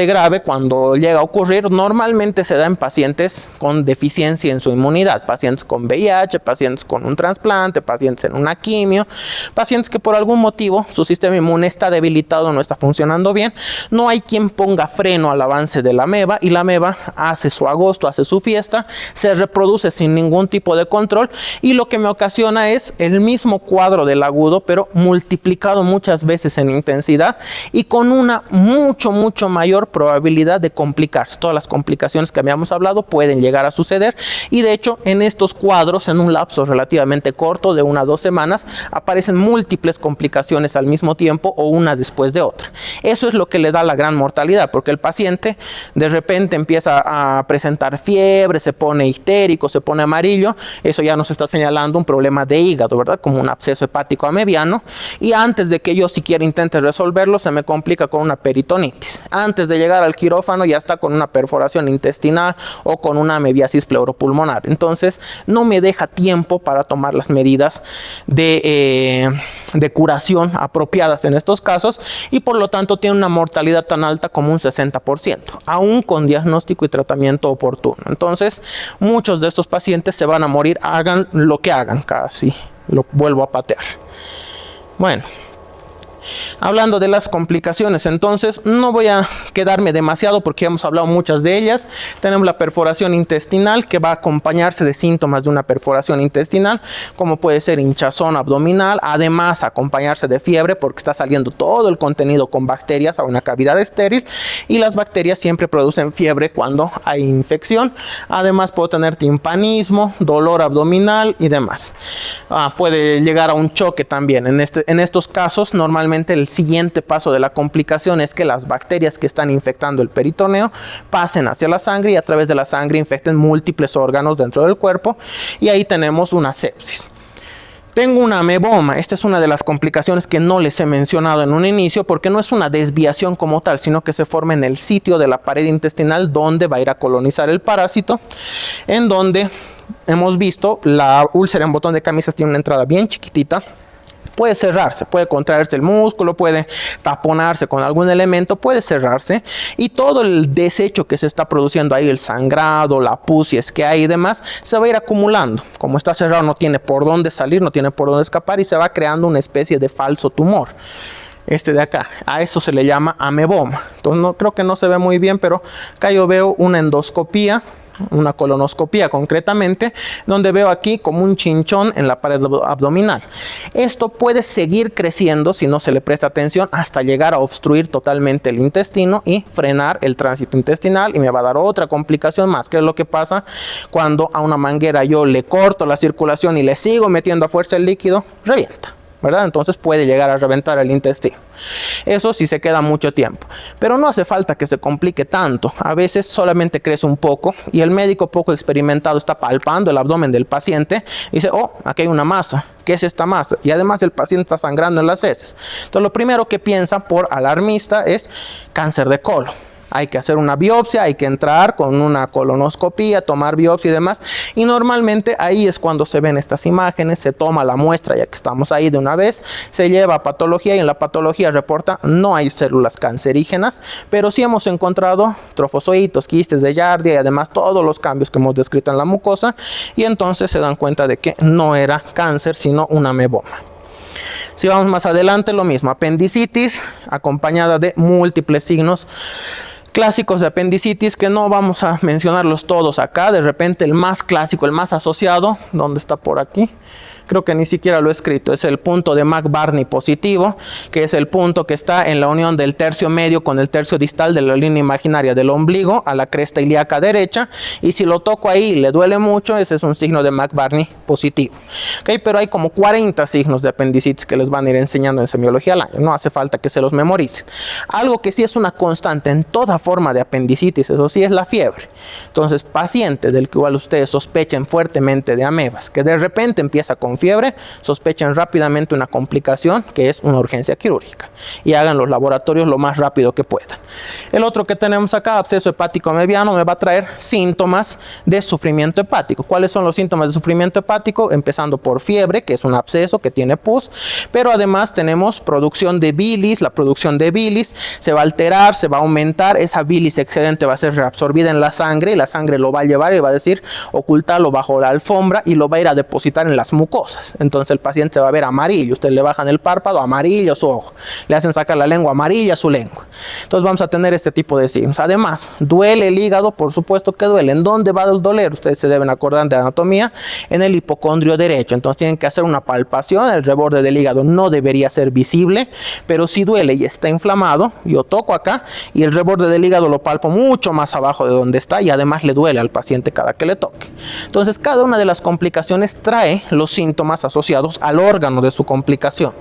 grave cuando llega a ocurrir. Normalmente se da en pacientes con deficiencia en su inmunidad, pacientes con VIH, pacientes con un trasplante, pacientes en una quimio, pacientes que por algún motivo su sistema inmune está debilitado, no está funcionando bien. No hay quien ponga freno al avance de la ameba, y la ameba hace su agosto, hace su fiesta, se reproduce sin ningún tipo de control, y lo que me ocasiona es el mismo cuadro del agudo, pero multiplicado muchas veces en intensidad y con una mucho mayor probabilidad de complicarse. Todas las complicaciones que habíamos hablado pueden llegar a suceder, y de hecho en estos cuadros, en un lapso relativamente corto de 1 a 2 semanas, aparecen múltiples complicaciones al mismo tiempo o una después de otra. Eso es lo que le da la gran mortalidad, porque el paciente de repente empieza a presentar fiebre, se pone histérico, se pone amarillo. Eso ya nos está señalando un problema de hígado, ¿verdad? Como un absceso hepático amebiano, y antes de que yo siquiera intente resolverlo, se me complica con una peritonitis. Antes de llegar al quirófano ya está con una perforación intestinal o con una amebiasis pleuropulmonar. Entonces no me deja tiempo para tomar las medidas de curación apropiadas en estos casos, y por lo tanto tiene una mortalidad tan alta como un 60%, aún con diagnóstico y tratamiento oportuno. Entonces, muchos de estos pacientes se van a morir, hagan lo que hagan, casi lo vuelvo a patear. Bueno, Hablando de las complicaciones, entonces no voy a quedarme demasiado porque hemos hablado muchas de ellas. Tenemos la perforación intestinal, que va a acompañarse de síntomas de una perforación intestinal, como puede ser hinchazón abdominal, además acompañarse de fiebre porque está saliendo todo el contenido con bacterias a una cavidad estéril, y las bacterias siempre producen fiebre cuando hay infección. Además puedo tener timpanismo, dolor abdominal y demás. Puede llegar a un choque también. En estos casos normalmente el siguiente paso de la complicación es que las bacterias que están infectando el peritoneo pasen hacia la sangre y a través de la sangre infecten múltiples órganos dentro del cuerpo, y ahí tenemos una sepsis. Tengo una ameboma. Esta es una de las complicaciones que no les he mencionado en un inicio porque no es una desviación como tal, sino que se forma en el sitio de la pared intestinal donde va a ir a colonizar el parásito, en donde hemos visto la úlcera en botón de camisas tiene una entrada bien chiquitita. Puede cerrarse, puede contraerse el músculo, puede taponarse con algún elemento, puede cerrarse, y todo el desecho que se está produciendo ahí, el sangrado, la pus, si es que hay y demás, se va a ir acumulando. Como está cerrado, no tiene por dónde salir, no tiene por dónde escapar, y se va creando una especie de falso tumor. Este de acá, a eso se le llama ameboma. Entonces no, creo que no se ve muy bien, pero acá yo veo una endoscopía, una colonoscopía concretamente, donde veo aquí como un chinchón en la pared abdominal. Esto puede seguir creciendo si no se le presta atención hasta llegar a obstruir totalmente el intestino y frenar el tránsito intestinal, y me va a dar otra complicación más, que es lo que pasa cuando a una manguera yo le corto la circulación y le sigo metiendo a fuerza el líquido, revienta, ¿verdad? Entonces puede llegar a reventar el intestino. Eso sí se queda mucho tiempo, pero no hace falta que se complique tanto. A veces solamente crece un poco y el médico poco experimentado está palpando el abdomen del paciente y dice: oh, aquí hay una masa. ¿Qué es esta masa? Y además el paciente está sangrando en las heces. Entonces lo primero que piensa por alarmista es cáncer de colon. Hay que hacer una biopsia, hay que entrar con una colonoscopía, tomar biopsia y demás. Y normalmente ahí es cuando se ven estas imágenes, se toma la muestra ya que estamos ahí de una vez, se lleva a patología y en la patología reporta no hay células cancerígenas, pero sí hemos encontrado trofozoitos, quistes de Yardia y además todos los cambios que hemos descrito en la mucosa, y entonces se dan cuenta de que no era cáncer sino una ameboma. Si vamos más adelante, lo mismo, apendicitis acompañada de múltiples signos clásicos de apendicitis, que no vamos a mencionarlos todos acá. De repente el más clásico, el más asociado, ¿dónde está? Por aquí. Creo que ni siquiera lo he escrito. Es el punto de Mac-Barney positivo, que es el punto que está en la unión del tercio medio con el tercio distal de la línea imaginaria del ombligo a la cresta ilíaca derecha. Y si lo toco ahí y le duele mucho, ese es un signo de Mac-Barney positivo. ¿Okay? Pero hay como 40 signos de apendicitis que les van a ir enseñando en semiología al año. No hace falta que se los memoricen. Algo que sí es una constante en toda forma de apendicitis, eso sí, es la fiebre. Entonces, paciente del que igual ustedes sospechen fuertemente de amebas, que de repente empieza con fiebre, sospechen rápidamente una complicación que es una urgencia quirúrgica y hagan los laboratorios lo más rápido que puedan. El otro que tenemos acá, absceso hepático amebiano, me va a traer síntomas de sufrimiento hepático. ¿Cuáles son los síntomas de sufrimiento hepático? Empezando por fiebre, que es un absceso que tiene pus, pero además tenemos producción de bilis. La producción de bilis se va a alterar, se va a aumentar, esa bilis excedente va a ser reabsorbida en la sangre y la sangre lo va a llevar y va a decir ocultarlo bajo la alfombra y lo va a ir a depositar en las mucosas. Entonces el paciente va a ver amarillo, usted le bajan el párpado, amarillo su ojo, le hacen sacar la lengua, amarilla su lengua. Entonces vamos a tener este tipo de signos. Además, duele el hígado, por supuesto que duele. ¿En dónde va a doler? Ustedes se deben acordar de anatomía, en el hipocondrio derecho. Entonces tienen que hacer una palpación, el reborde del hígado no debería ser visible, pero si duele y está inflamado, yo toco acá y el reborde del hígado lo palpo mucho más abajo de donde está y además le duele al paciente cada que le toque. Entonces cada una de las complicaciones trae los síntomas asociados al órgano de su complicación,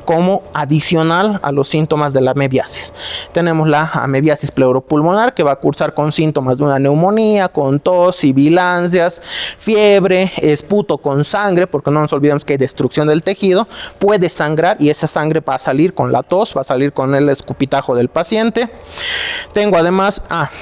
como adicional a los síntomas de la amebiasis. Tenemos la amebiasis pleuropulmonar, que va a cursar con síntomas de una neumonía, con tos, sibilancias, fiebre, esputo con sangre, porque no nos olvidemos que hay destrucción del tejido, puede sangrar y esa sangre va a salir con la tos, va a salir con el escupitajo del paciente. Tengo además,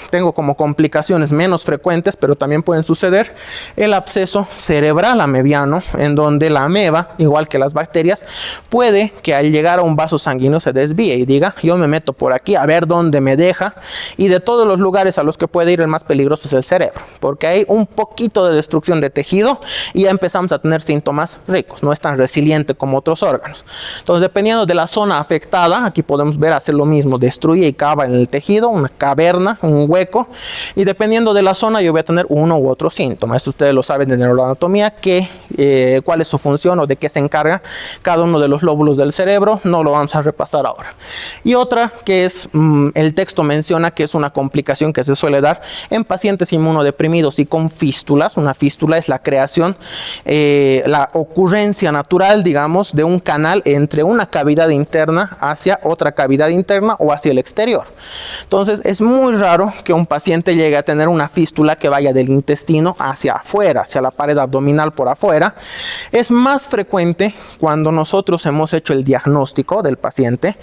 tengo como complicaciones menos frecuentes, pero también pueden suceder, el absceso cerebral amebiano, en donde donde la ameba, igual que las bacterias, puede que al llegar a un vaso sanguíneo se desvíe y diga, yo me meto por aquí a ver dónde me deja, y de todos los lugares a los que puede ir, el más peligroso es el cerebro, porque hay un poquito de destrucción de tejido y ya empezamos a tener síntomas ricos, no es tan resiliente como otros órganos. Entonces, dependiendo de la zona afectada, aquí podemos ver hacer lo mismo, destruye y cava en el tejido, una caverna, un hueco, y dependiendo de la zona yo voy a tener uno u otro síntoma. Esto ustedes lo saben de neuroanatomía, cuál es su función o de qué se encarga cada uno de los lóbulos del cerebro, no lo vamos a repasar ahora. Y otra que es, el texto menciona que es una complicación que se suele dar en pacientes inmunodeprimidos y con fístulas. Una fístula es la creación, la ocurrencia natural, digamos, de un canal entre una cavidad interna hacia otra cavidad interna o hacia el exterior. Entonces es muy raro que un paciente llegue a tener una fístula que vaya del intestino hacia afuera, hacia la pared abdominal por afuera. Es más frecuente cuando nosotros hemos hecho el diagnóstico del paciente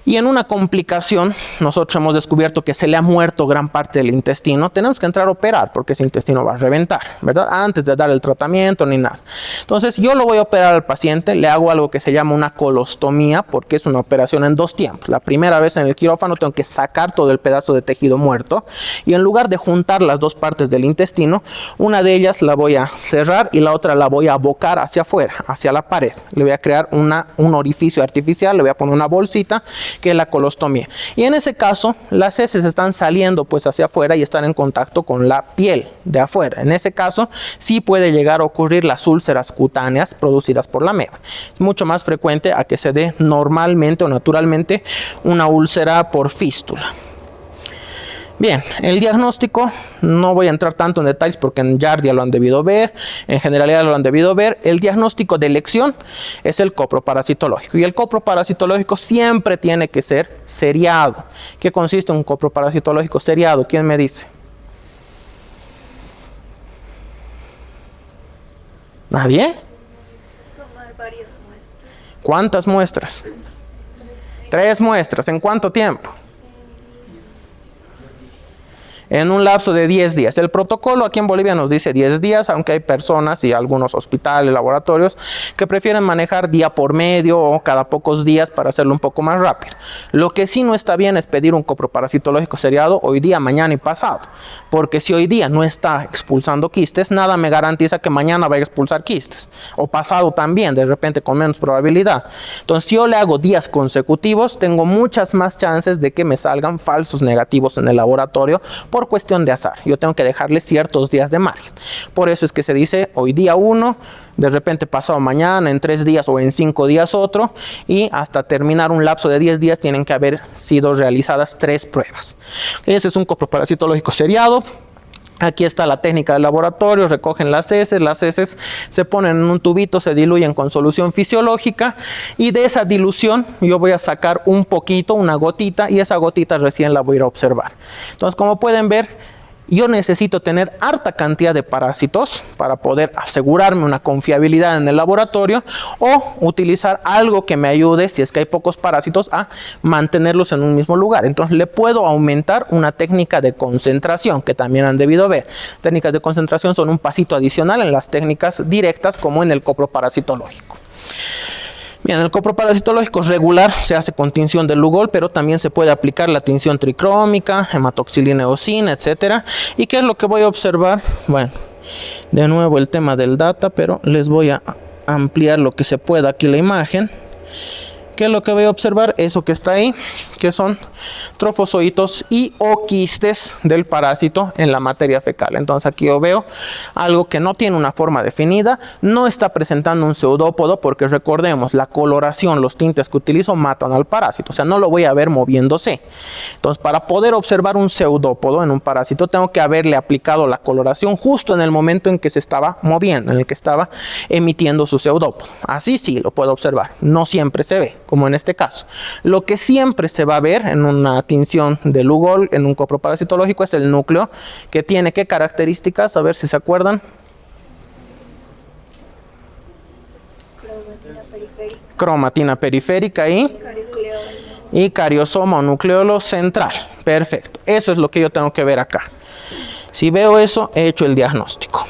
y en una complicación nosotros hemos descubierto que se le ha muerto gran parte del intestino. Tenemos que entrar a operar porque ese intestino va a reventar, ¿verdad? Antes de dar el tratamiento ni nada. Entonces yo lo voy a operar al paciente, le hago algo que se llama una colostomía, porque es una operación en 2 tiempos. La primera vez en el quirófano tengo que sacar todo el pedazo de tejido muerto y en lugar de juntar las 2 partes del intestino, una de ellas la voy a cerrar y la otra la voy a abocar hacia afuera, hacia la pared. Le voy a crear un orificio artificial, le voy a poner una bolsita que es la colostomía. Y en ese caso, las heces están saliendo pues hacia afuera y están en contacto con la piel de afuera. En ese caso, sí puede llegar a ocurrir las úlceras cutáneas producidas por la ameba. Es mucho más frecuente a que se dé normalmente o naturalmente una úlcera por fístula. Bien, el diagnóstico, no voy a entrar tanto en detalles porque en Yardia lo han debido ver, en generalidad lo han debido ver. El diagnóstico de elección es el coproparasitológico y el coproparasitológico siempre tiene que ser seriado. ¿Qué consiste un coproparasitológico seriado? ¿Quién me dice? ¿Nadie? Tomar varias muestras. ¿Cuántas muestras? 3 muestras. ¿En cuánto tiempo? En un lapso de 10 días. El protocolo aquí en Bolivia nos dice 10 días, aunque hay personas y algunos hospitales, laboratorios, que prefieren manejar día por medio o cada pocos días para hacerlo un poco más rápido. Lo que sí no está bien es pedir un coproparasitológico seriado hoy día, mañana y pasado, porque si hoy día no está expulsando quistes, nada me garantiza que mañana vaya a expulsar quistes, o pasado también, de repente con menos probabilidad. Entonces, si yo le hago días consecutivos, tengo muchas más chances de que me salgan falsos negativos en el laboratorio, por cuestión de azar. Yo tengo que dejarle ciertos días de margen. Por eso es que se dice hoy día 1, de repente pasado mañana, en 3 días o en 5 días otro, y hasta terminar un lapso de 10 días tienen que haber sido realizadas 3 pruebas. Ese es un coproparasitológico seriado. Aquí está la técnica del laboratorio, recogen las heces se ponen en un tubito, se diluyen con solución fisiológica y de esa dilución yo voy a sacar un poquito, una gotita, y esa gotita recién la voy a ir a observar. Entonces, como pueden ver, yo necesito tener harta cantidad de parásitos para poder asegurarme una confiabilidad en el laboratorio o utilizar algo que me ayude, si es que hay pocos parásitos, a mantenerlos en un mismo lugar. Entonces le puedo aumentar una técnica de concentración que también han debido ver. Técnicas de concentración son un pasito adicional en las técnicas directas como en el coproparasitológico. Bien, el coproparasitológico regular se hace con tinción de Lugol, pero también se puede aplicar la tinción tricrómica, hematoxilina eosina, etcétera. ¿Y qué es lo que voy a observar? Bueno, de nuevo el tema del data, pero les voy a ampliar lo que se pueda aquí la imagen. ¿Qué es lo que voy a observar? Eso que está ahí, que son trofozoitos y o quistes del parásito en la materia fecal. Entonces aquí yo veo algo que no tiene una forma definida, no está presentando un pseudópodo, porque recordemos, la coloración, los tintes que utilizo matan al parásito, o sea, no lo voy a ver moviéndose. Entonces, para poder observar un pseudópodo en un parásito, tengo que haberle aplicado la coloración justo en el momento en que se estaba moviendo, en el que estaba emitiendo su pseudópodo. Así sí lo puedo observar, no siempre se ve, como en este caso. Lo que siempre se va a ver en una tinción de Lugol, en un coproparasitológico, es el núcleo, que tiene ¿qué características? A ver si se acuerdan. Cromatina periférica y cariosoma o nucleolo central. Perfecto. Eso es lo que yo tengo que ver acá. Si veo eso, he hecho el diagnóstico.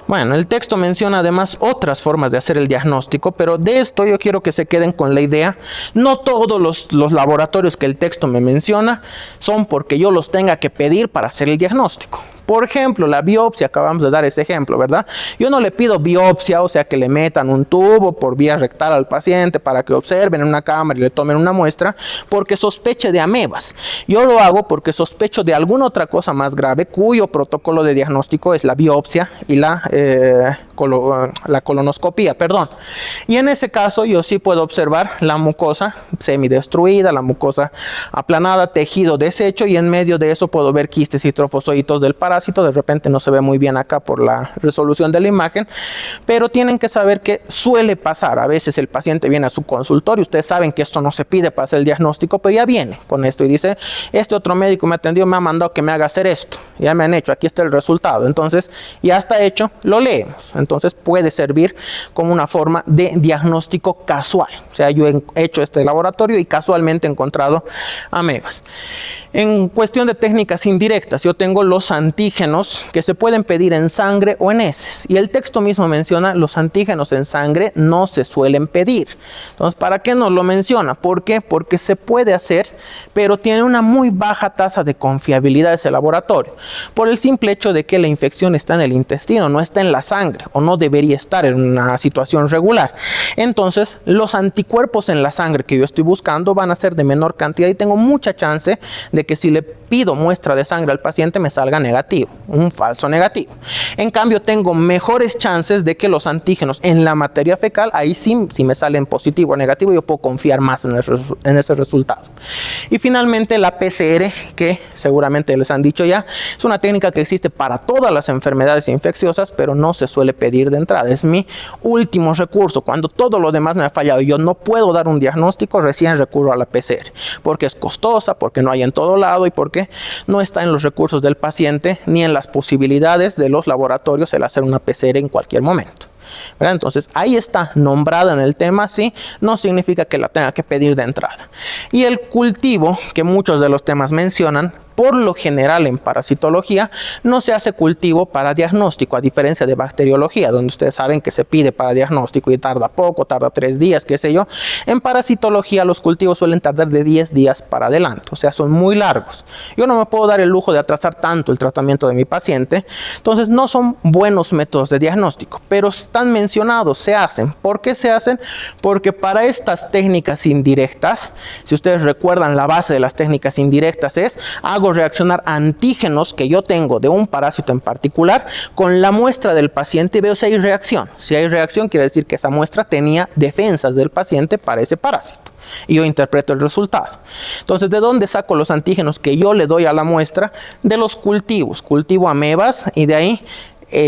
Bueno, el texto menciona además otras formas de hacer el diagnóstico, pero de esto yo quiero que se queden con la idea. No todos los laboratorios que el texto me menciona son porque yo los tenga que pedir para hacer el diagnóstico. Por ejemplo, la biopsia, acabamos de dar ese ejemplo, ¿verdad? Yo no le pido biopsia, o sea, que le metan un tubo por vía rectal al paciente para que observen en una cámara y le tomen una muestra, porque sospeche de amebas. Yo lo hago porque sospecho de alguna otra cosa más grave, cuyo protocolo de diagnóstico es la biopsia y la colonoscopía, perdón. Y en ese caso yo sí puedo observar la mucosa semidestruida, la mucosa aplanada, tejido deshecho, y en medio de eso puedo ver quistes y trofozoitos del parásito. De repente no se ve muy bien acá por la resolución de la imagen, pero tienen que saber que suele pasar. A veces el paciente viene a su consultorio, ustedes saben que esto no se pide para hacer el diagnóstico, pero ya viene con esto y dice, este otro médico me atendió, me ha mandado que me haga hacer esto, ya me han hecho, aquí está el resultado. Entonces ya está hecho, lo leemos. Entonces puede servir como una forma de diagnóstico casual. O sea, yo he hecho este laboratorio y casualmente he encontrado amebas. En cuestión de técnicas indirectas, yo tengo los antígenos que se pueden pedir en sangre o en heces. Y el texto mismo menciona los antígenos en sangre no se suelen pedir. Entonces, ¿para qué nos lo menciona? ¿Por qué? Porque se puede hacer, pero tiene una muy baja tasa de confiabilidad ese laboratorio. Por el simple hecho de que la infección está en el intestino, no está en la sangre, o no debería estar en una situación regular. Entonces, los anticuerpos en la sangre que yo estoy buscando van a ser de menor cantidad y tengo mucha chance de que si le pido muestra de sangre al paciente me salga negativo, un falso negativo. En cambio, tengo mejores chances de que los antígenos en la materia fecal, ahí sí, si me salen positivo o negativo, yo puedo confiar más en ese resultado. Y finalmente la PCR, que seguramente les han dicho ya, es una técnica que existe para todas las enfermedades infecciosas, pero no se suele pedir de entrada. Es mi último recurso. Cuando todo lo demás me ha fallado y yo no puedo dar un diagnóstico, recién recurro a la PCR, porque es costosa, porque no hay en todo lado y porque no está en los recursos del paciente ni en las posibilidades de los laboratorios el hacer una PCR en cualquier momento, ¿verdad? Entonces ahí está nombrada en el tema, sí, no significa que la tenga que pedir de entrada. Y el cultivo, que muchos de los temas mencionan, por lo general en parasitología no se hace cultivo para diagnóstico, a diferencia de bacteriología, donde ustedes saben que se pide para diagnóstico y tarda poco, tarda 3 días, qué sé yo. En parasitología los cultivos suelen tardar de 10 días para adelante, o sea, son muy largos. Yo no me puedo dar el lujo de atrasar tanto el tratamiento de mi paciente, entonces no son buenos métodos de diagnóstico, pero están mencionados, se hacen. ¿Por qué se hacen? Porque para estas técnicas indirectas, si ustedes recuerdan, la base de las técnicas indirectas es hago reaccionar antígenos que yo tengo de un parásito en particular con la muestra del paciente y veo si hay reacción. Si hay reacción, quiere decir que esa muestra tenía defensas del paciente para ese parásito. Y yo interpreto el resultado. Entonces, ¿de dónde saco los antígenos que yo le doy a la muestra? De los cultivos. Cultivo amebas y de ahí,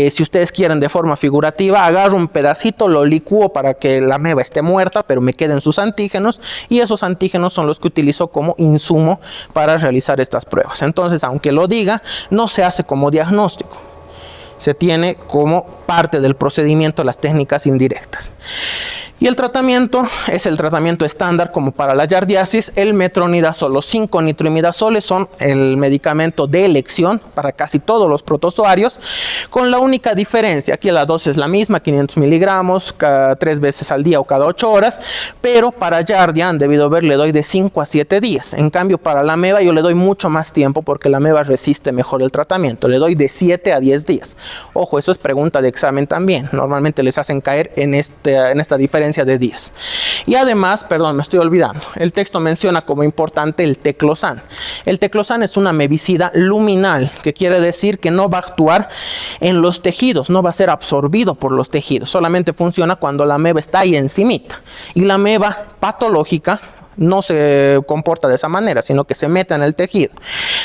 si ustedes quieren de forma figurativa, agarro un pedacito, lo licúo para que la ameba esté muerta, pero me queden sus antígenos, y esos antígenos son los que utilizo como insumo para realizar estas pruebas. Entonces, aunque lo diga, no se hace como diagnóstico, se tiene como parte del procedimiento las técnicas indirectas. Y el tratamiento es el tratamiento estándar como para la yardiasis, el metronidazol. Los 5-nitroimidazoles son el medicamento de elección para casi todos los protozoarios, con la única diferencia, aquí la dosis es la misma, 500 miligramos, cada 3 veces al día o cada 8 horas, pero para yardia, han debido ver, le doy de 5 a 7 días. En cambio, para la ameba yo le doy mucho más tiempo porque la ameba resiste mejor el tratamiento, le doy de 7 a 10 días. Ojo, eso es pregunta de examen también, normalmente les hacen caer en esta diferencia de días. Y además, perdón, me estoy olvidando, el texto menciona como importante el teclosan. El teclosan es una amebicida luminal, que quiere decir que no va a actuar en los tejidos, no va a ser absorbido por los tejidos, solamente funciona cuando la ameba está ahí encimita. Y la ameba patológica no se comporta de esa manera, sino que se mete en el tejido.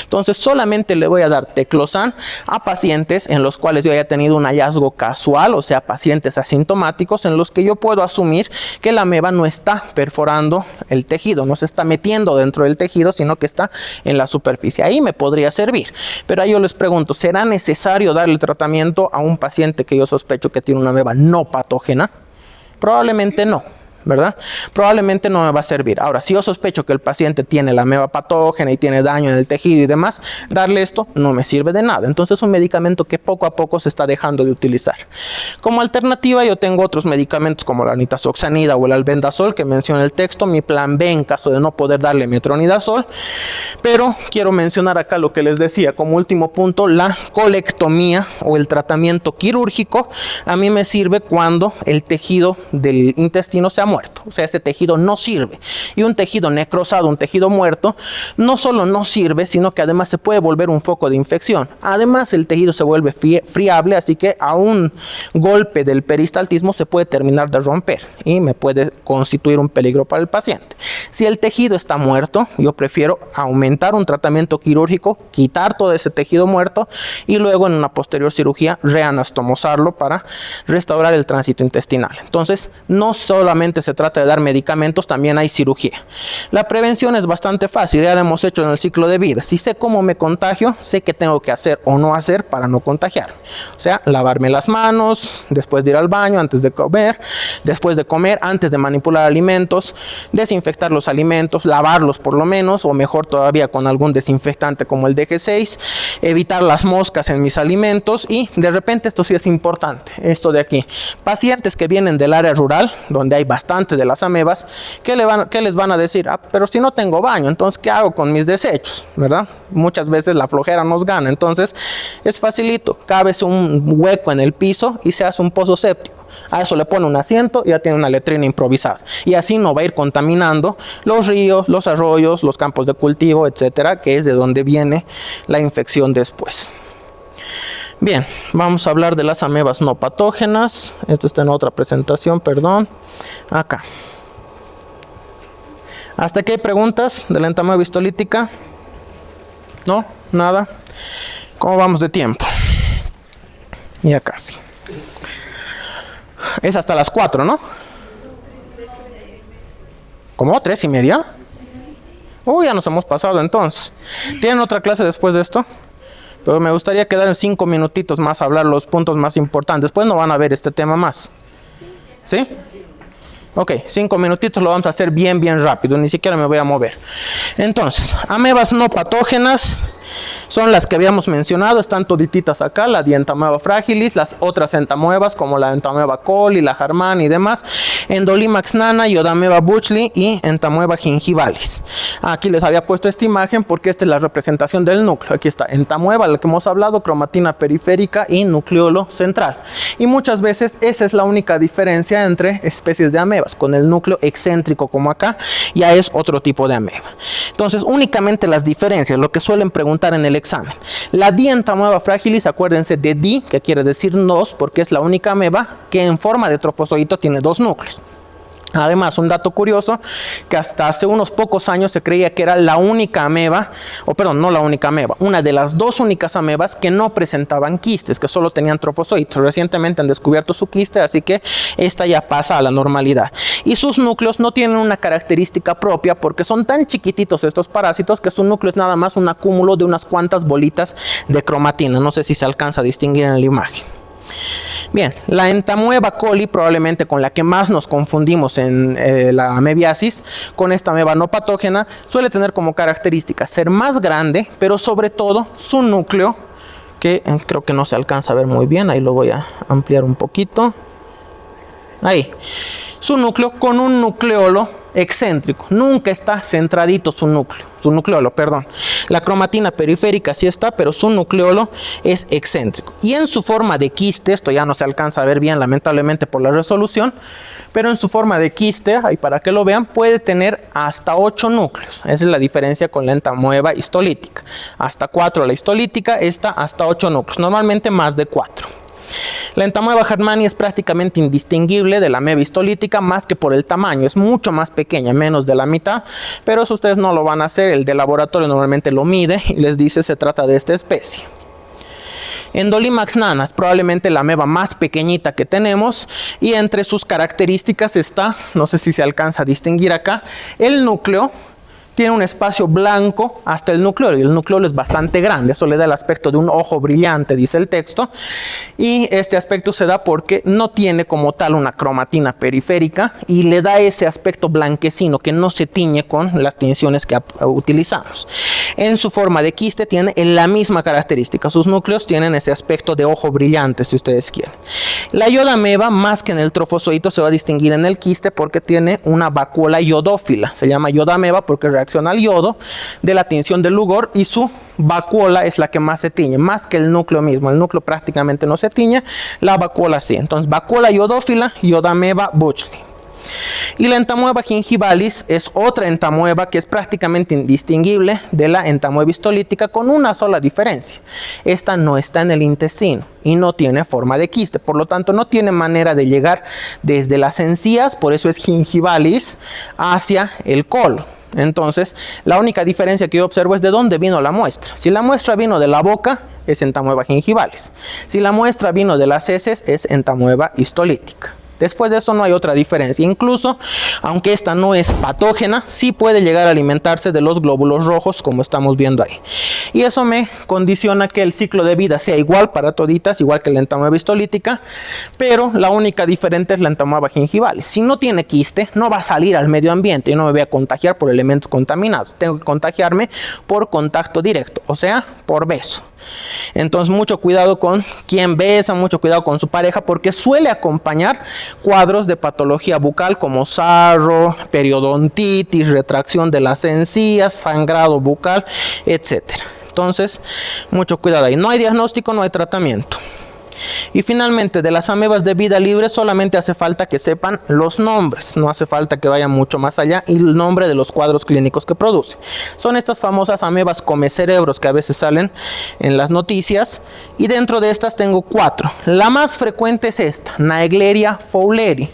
Entonces solamente le voy a dar teclosan a pacientes en los cuales yo haya tenido un hallazgo casual, o sea, pacientes asintomáticos en los que yo puedo asumir que la ameba no está perforando el tejido, no se está metiendo dentro del tejido, sino que está en la superficie. Ahí me podría servir. Pero ahí yo les pregunto, ¿será necesario darle tratamiento a un paciente que yo sospecho que tiene una ameba no patógena? Probablemente no. ¿verdad? Probablemente no me va a servir. Ahora, si yo sospecho que el paciente tiene la ameba patógena y tiene daño en el tejido y demás, darle esto no me sirve de nada. Entonces es un medicamento que poco a poco se está dejando de utilizar. Como alternativa yo tengo otros medicamentos como la nitazoxanida o el albendazol que menciona el texto, mi plan B en caso de no poder darle metronidazol, pero quiero mencionar acá lo que les decía como último punto, la colectomía o el tratamiento quirúrgico a mí me sirve cuando el tejido del intestino se ha muerto, o sea, ese tejido no sirve. Y un tejido necrosado, un tejido muerto, no solo no sirve, sino que además se puede volver un foco de infección. Además, el tejido se vuelve friable, así que a un golpe del peristaltismo se puede terminar de romper y me puede constituir un peligro para el paciente. Si el tejido está muerto, yo prefiero aumentar un tratamiento quirúrgico, quitar todo ese tejido muerto y luego en una posterior cirugía reanastomosarlo para restaurar el tránsito intestinal. Entonces, no solamente se trata de dar medicamentos, también hay cirugía. La prevención es bastante fácil, ya lo hemos hecho en el ciclo de vida. Si sé cómo me contagio, sé qué tengo que hacer o no hacer para no contagiar. O sea, lavarme las manos, después de ir al baño, antes de comer, después de comer, antes de manipular alimentos, desinfectar los alimentos, lavarlos por lo menos, o mejor todavía con algún desinfectante como el DG6, evitar las moscas en mis alimentos y de repente esto sí es importante, esto de aquí, pacientes que vienen del área rural, donde hay bastante de las amebas, ¿qué les van a decir? Ah, pero si no tengo baño, entonces ¿qué hago con mis desechos? ¿Verdad? Muchas veces la flojera nos gana, entonces es facilito, cabes un hueco en el piso y se hace un pozo séptico. A eso le pone un asiento y ya tiene una letrina improvisada. Y así no va a ir contaminando los ríos, los arroyos, los campos de cultivo, etcétera, que es de donde viene la infección después. Bien, vamos a hablar de las amebas no patógenas. Esto está en otra presentación, perdón. Acá. ¿Hasta aquí hay preguntas de la entamoeba histolítica? ¿No? ¿Nada? ¿Cómo vamos de tiempo? Ya casi. Es hasta las 4, ¿no? ¿Cómo? ¿3:30? Uy, ya nos hemos pasado entonces. ¿Tienen otra clase después de esto? Pero me gustaría quedar en 5 minutitos más a hablar los puntos más importantes. Después no van a ver este tema más. ¿Sí? Ok, 5 minutitos lo vamos a hacer bien rápido. Ni siquiera me voy a mover. Entonces, amebas no patógenas son las que habíamos mencionado, están todititas acá, la Entamoeba fragilis, las otras entamoebas como la Entamoeba coli, la Harman y demás, Endolimax nana, Iodamoeba buchley y Entamoeba gingivalis. Aquí les había puesto esta imagen porque esta es la representación del núcleo. Aquí está entamoeba, la que hemos hablado, cromatina periférica y nucleolo central. Y muchas veces esa es la única diferencia entre especies de amebas, con el núcleo excéntrico como acá, ya es otro tipo de ameba. Entonces, únicamente las diferencias, lo que suelen preguntar en el examen. La Entamoeba fragilis, acuérdense de di, que quiere decir 2, porque es la única ameba que en forma de trofozoito tiene 2 núcleos. Además, un dato curioso, que hasta hace unos pocos años se creía que era la única ameba, o perdón, no la única ameba, una de las 2 únicas amebas que no presentaban quistes, que solo tenían trofozoitos. Recientemente han descubierto su quiste, así que esta ya pasa a la normalidad. Y sus núcleos no tienen una característica propia porque son tan chiquititos estos parásitos que su núcleo es nada más un acúmulo de unas cuantas bolitas de cromatina. No sé si se alcanza a distinguir en la imagen. Bien, la Entamoeba coli, probablemente con la que más nos confundimos en la amebiasis, con esta ameba no patógena, suele tener como característica ser más grande, pero sobre todo su núcleo, que creo que no se alcanza a ver muy bien, ahí lo voy a ampliar un poquito. Ahí, su núcleo con un nucleolo excéntrico, nunca está centradito su nucleolo, perdón. La cromatina periférica sí está, pero su nucleolo es excéntrico. Y en su forma de quiste, esto ya no se alcanza a ver bien lamentablemente por la resolución, pero en su forma de quiste, ahí para que lo vean, puede tener hasta 8 núcleos. Esa es la diferencia con la entamoeba histolítica. Hasta 4 la histolítica, esta hasta 8 núcleos, normalmente más de 4. La Entamoeba harmani es prácticamente indistinguible de la ameba histolítica más que por el tamaño, es mucho más pequeña, menos de la mitad, pero eso ustedes no lo van a hacer, el de laboratorio normalmente lo mide y les dice se trata de esta especie. Endolimax nana es probablemente la ameba más pequeñita que tenemos y entre sus características está, no sé si se alcanza a distinguir acá, el núcleo tiene un espacio blanco hasta el núcleo, y el núcleo es bastante grande, eso le da el aspecto de un ojo brillante, dice el texto, y este aspecto se da porque no tiene como tal una cromatina periférica y le da ese aspecto blanquecino que no se tiñe con las tinciones que utilizamos. En su forma de quiste tiene la misma característica, sus núcleos tienen ese aspecto de ojo brillante, si ustedes quieren. La ioda-ameba, más que en el trofozoito, se va a distinguir en el quiste porque tiene una vacuola iodófila, se llama ioda-ameba porque reacciona al yodo de la tinción del Lugor y su vacuola es la que más se tiñe, más que el núcleo mismo. El núcleo prácticamente no se tiñe, la vacuola sí. Entonces, vacuola iodófila, ioda-ameba Buchley. Y la entamoeba gingivalis es otra entamoeba que es prácticamente indistinguible de la entamoeba histolítica con una sola diferencia. Esta no está en el intestino y no tiene forma de quiste, por lo tanto no tiene manera de llegar desde las encías, por eso es gingivalis, hacia el colon. Entonces, la única diferencia que yo observo es de dónde vino la muestra. Si la muestra vino de la boca, es entamoeba gingivalis. Si la muestra vino de las heces, es entamoeba histolítica. Después de eso no hay otra diferencia. Incluso, aunque esta no es patógena, sí puede llegar a alimentarse de los glóbulos rojos, como estamos viendo ahí. Y eso me condiciona que el ciclo de vida sea igual para toditas, igual que la entamoeba histolítica, pero la única diferente es la entamoeba gingivalis. Si no tiene quiste, no va a salir al medio ambiente y no me voy a contagiar por elementos contaminados. Tengo que contagiarme por contacto directo, o sea, por beso. Entonces, mucho cuidado con quien besa, mucho cuidado con su pareja, porque suele acompañar cuadros de patología bucal como sarro, periodontitis, retracción de las encías, sangrado bucal, etc. Entonces, mucho cuidado ahí. No hay diagnóstico, no hay tratamiento. Y finalmente, de las amebas de vida libre solamente hace falta que sepan los nombres, no hace falta que vayan mucho más allá, y el nombre de los cuadros clínicos que produce. Son estas famosas amebas comecerebros que a veces salen en las noticias, y dentro de estas tengo 4. La más frecuente es esta, Naegleria fowleri.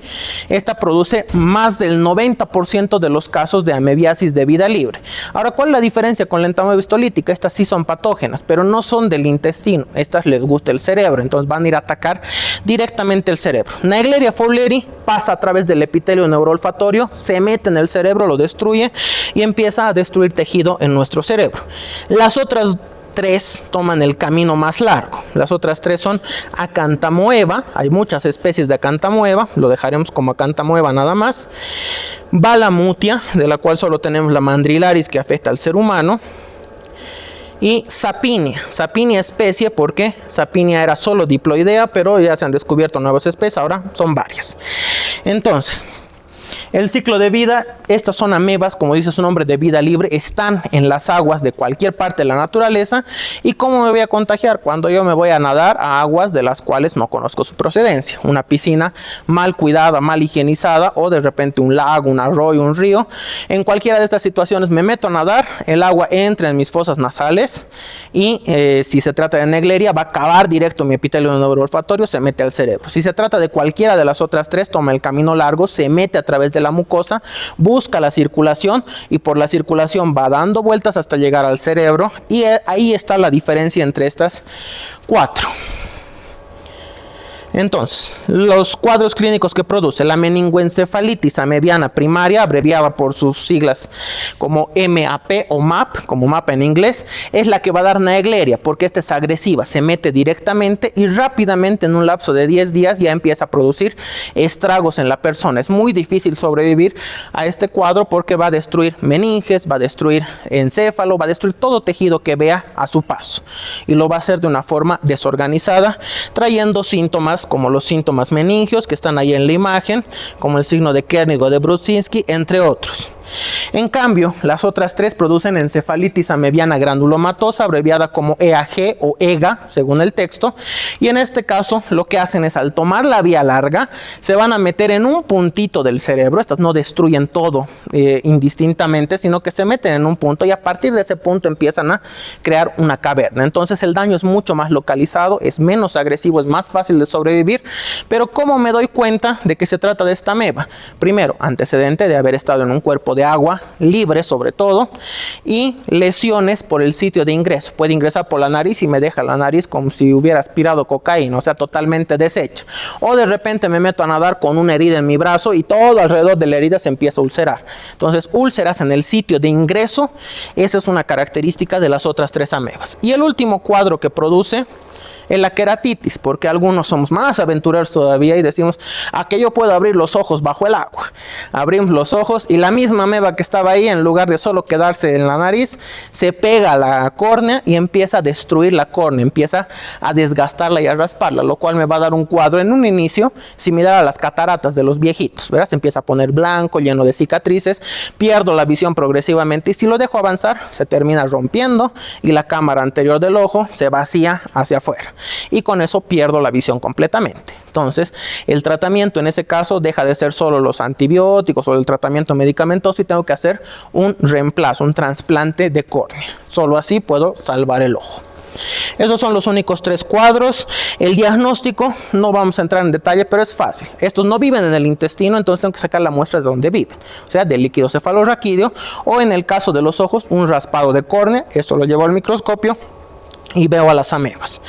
Esta produce más del 90% de los casos de amebiasis de vida libre. Ahora, ¿cuál es la diferencia con la entamoeba histolítica? Estas sí son patógenas, pero no son del intestino, estas les gusta el cerebro, entonces van a ir a atacar directamente el cerebro. Naegleria fowleri pasa a través del epitelio neuroolfatorio, se mete en el cerebro, lo destruye y empieza a destruir tejido en nuestro cerebro. Las otras 3 toman el camino más largo. Las otras 3 son Acanthamoeba, hay muchas especies de Acanthamoeba, lo dejaremos como Acanthamoeba nada más. Balamutia, de la cual solo tenemos la Mandrilaris que afecta al ser humano. Y Sapinia especie, porque Sapinia era solo diploidea, pero ya se han descubierto nuevas especies, ahora son varias. Entonces, el ciclo de vida, estas son amebas, como dice su nombre, de vida libre, están en las aguas de cualquier parte de la naturaleza. ¿Y cómo me voy a contagiar? Cuando yo me voy a nadar a aguas de las cuales no conozco su procedencia. Una piscina mal cuidada, mal higienizada, o de repente un lago, un arroyo, un río. En cualquiera de estas situaciones me meto a nadar, el agua entra en mis fosas nasales y si se trata de Naegleria va a cavar directo mi epitelio neuroolfatorio, se mete al cerebro. Si se trata de cualquiera de las otras 3, toma el camino largo, se mete a través de la mucosa, busca la circulación y por la circulación va dando vueltas hasta llegar al cerebro, y ahí está la diferencia entre estas 4. Entonces, los cuadros clínicos que produce la meningoencefalitis amebiana primaria, abreviada por sus siglas como MAP o MAP, como mapa en inglés, es la que va a dar Naegleria, porque esta es agresiva, se mete directamente y rápidamente en un lapso de 10 días ya empieza a producir estragos en la persona. Es muy difícil sobrevivir a este cuadro porque va a destruir meninges, va a destruir encéfalo, va a destruir todo tejido que vea a su paso, y lo va a hacer de una forma desorganizada, trayendo síntomas como los síntomas meningios que están ahí en la imagen, como el signo de Kernig o de Brudzinski, entre otros. En cambio, las otras 3 producen encefalitis amebiana granulomatosa, abreviada como EAG o EGA, según el texto, y en este caso lo que hacen es, al tomar la vía larga, se van a meter en un puntito del cerebro. Estas no destruyen todo indistintamente, sino que se meten en un punto y a partir de ese punto empiezan a crear una caverna. Entonces el daño es mucho más localizado, es menos agresivo, es más fácil de sobrevivir. Pero ¿cómo me doy cuenta de que se trata de esta ameba? Primero, antecedente de haber estado en un cuerpo de agua libre sobre todo, y lesiones por el sitio de ingreso. Puede ingresar por la nariz y me deja la nariz como si hubiera aspirado cocaína, o sea, totalmente deshecha. O de repente me meto a nadar con una herida en mi brazo y todo alrededor de la herida se empieza a ulcerar. Entonces, úlceras en el sitio de ingreso, esa es una característica de las otras 3 amebas. Y el último cuadro que produce es la queratitis, porque algunos somos más aventureros todavía y decimos, ¿a que yo puedo abrir los ojos bajo el agua? Abrimos los ojos y la misma ameba que estaba ahí, en lugar de solo quedarse en la nariz, se pega a la córnea y empieza a destruir la córnea, empieza a desgastarla y a rasparla, lo cual me va a dar un cuadro en un inicio similar a las cataratas de los viejitos, ¿verdad? Se empieza a poner blanco, lleno de cicatrices, pierdo la visión progresivamente y si lo dejo avanzar, se termina rompiendo y la cámara anterior del ojo se vacía hacia afuera. Y con eso pierdo la visión completamente. Entonces, el tratamiento en ese caso deja de ser solo los antibióticos o el tratamiento medicamentoso y tengo que hacer un reemplazo, un trasplante de córnea. Solo así puedo salvar el ojo. Esos son los únicos 3 cuadros. El diagnóstico, no vamos a entrar en detalle, pero es fácil. Estos no viven en el intestino, entonces tengo que sacar la muestra de donde viven. O sea, del líquido cefalorraquídeo o en el caso de los ojos, un raspado de córnea. Eso lo llevo al microscopio y veo a las amebas.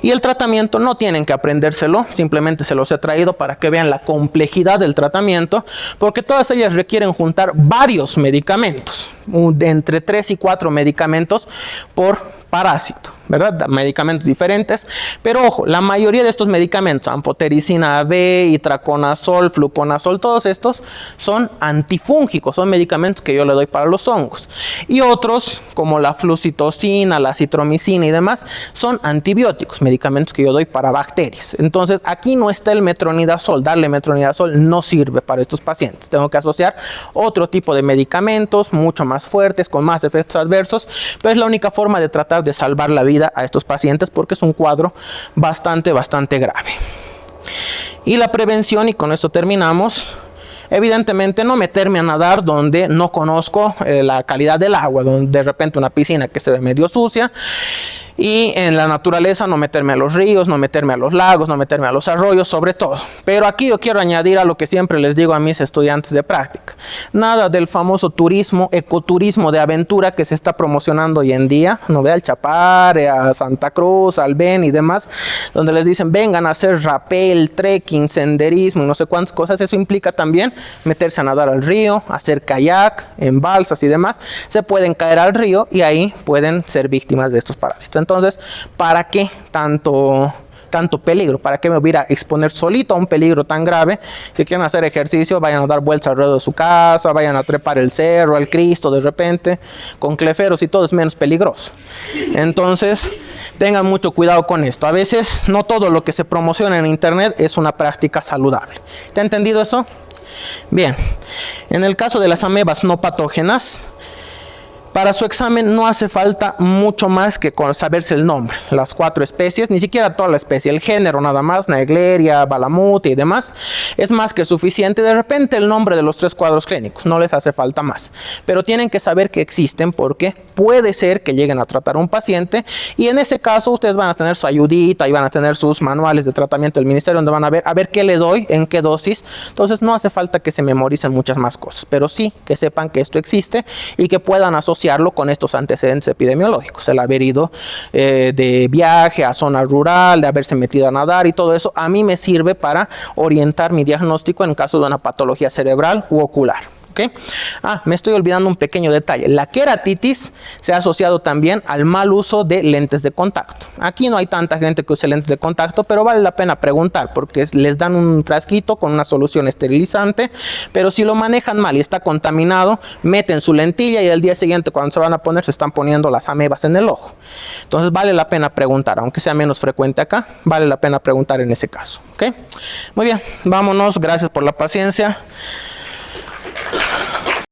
Y el tratamiento no tienen que aprendérselo, simplemente se los he traído para que vean la complejidad del tratamiento, porque todas ellas requieren juntar varios medicamentos, de entre 3 y 4 medicamentos por parásito, ¿verdad? Medicamentos diferentes, pero ojo, la mayoría de estos medicamentos, anfotericina B, itraconazol, fluconazol, todos estos son antifúngicos, son medicamentos que yo le doy para los hongos. Y otros, como la flucitocina, la citromicina y demás, son antibióticos, medicamentos que yo doy para bacterias. Entonces, aquí no está el metronidazol, darle metronidazol no sirve para estos pacientes. Tengo que asociar otro tipo de medicamentos, mucho más fuertes, con más efectos adversos, pero es la única forma de tratar de salvar la vida a estos pacientes porque es un cuadro bastante grave. Y la prevención, y con esto terminamos, evidentemente no meterme a nadar donde no conozco la calidad del agua, donde de repente una piscina que se ve medio sucia, y en la naturaleza no meterme a los ríos, no meterme a los lagos, no meterme a los arroyos, sobre todo. Pero aquí yo quiero añadir a lo que siempre les digo a mis estudiantes de práctica. Nada del famoso turismo, ecoturismo de aventura que se está promocionando hoy en día. No ve al Chapare, a Santa Cruz, al Ben y demás, donde les dicen vengan a hacer rappel, trekking, senderismo y no sé cuántas cosas. Eso implica también meterse a nadar al río, hacer kayak, en balsas y demás. Se pueden caer al río y ahí pueden ser víctimas de estos parásitos. Entonces, ¿para qué tanto peligro? ¿Para qué me voy a exponer solito a un peligro tan grave? Si quieren hacer ejercicio, vayan a dar vueltas alrededor de su casa, vayan a trepar el cerro, al Cristo de repente, con cleferos y todo es menos peligroso. Entonces, tengan mucho cuidado con esto. A veces, no todo lo que se promociona en internet es una práctica saludable. ¿Te ha entendido eso? Bien, en el caso de las amebas no patógenas, para su examen no hace falta mucho más que saberse el nombre, las 4 especies, ni siquiera toda la especie, el género nada más, Naegleria, Balamutia y demás, es más que suficiente. De repente el nombre de los 3 cuadros clínicos, no les hace falta más, pero tienen que saber que existen porque puede ser que lleguen a tratar a un paciente y en ese caso ustedes van a tener su ayudita y van a tener sus manuales de tratamiento del ministerio donde van a ver qué le doy, en qué dosis. Entonces no hace falta que se memoricen muchas más cosas, pero sí que sepan que esto existe y que puedan asociarlo con estos antecedentes epidemiológicos, el haber ido de viaje a zona rural, de haberse metido a nadar y todo eso, a mí me sirve para orientar mi diagnóstico en caso de una patología cerebral u ocular. ¿Okay? Me estoy olvidando un pequeño detalle. La queratitis se ha asociado también al mal uso de lentes de contacto. Aquí no hay tanta gente que use lentes de contacto, pero vale la pena preguntar porque les dan un frasquito con una solución esterilizante, pero si lo manejan mal y está contaminado, meten su lentilla y el día siguiente cuando se van a poner se están poniendo las amebas en el ojo. Entonces vale la pena preguntar, aunque sea menos frecuente acá, vale la pena preguntar en ese caso. ¿Okay? Muy bien, vámonos, gracias por la paciencia.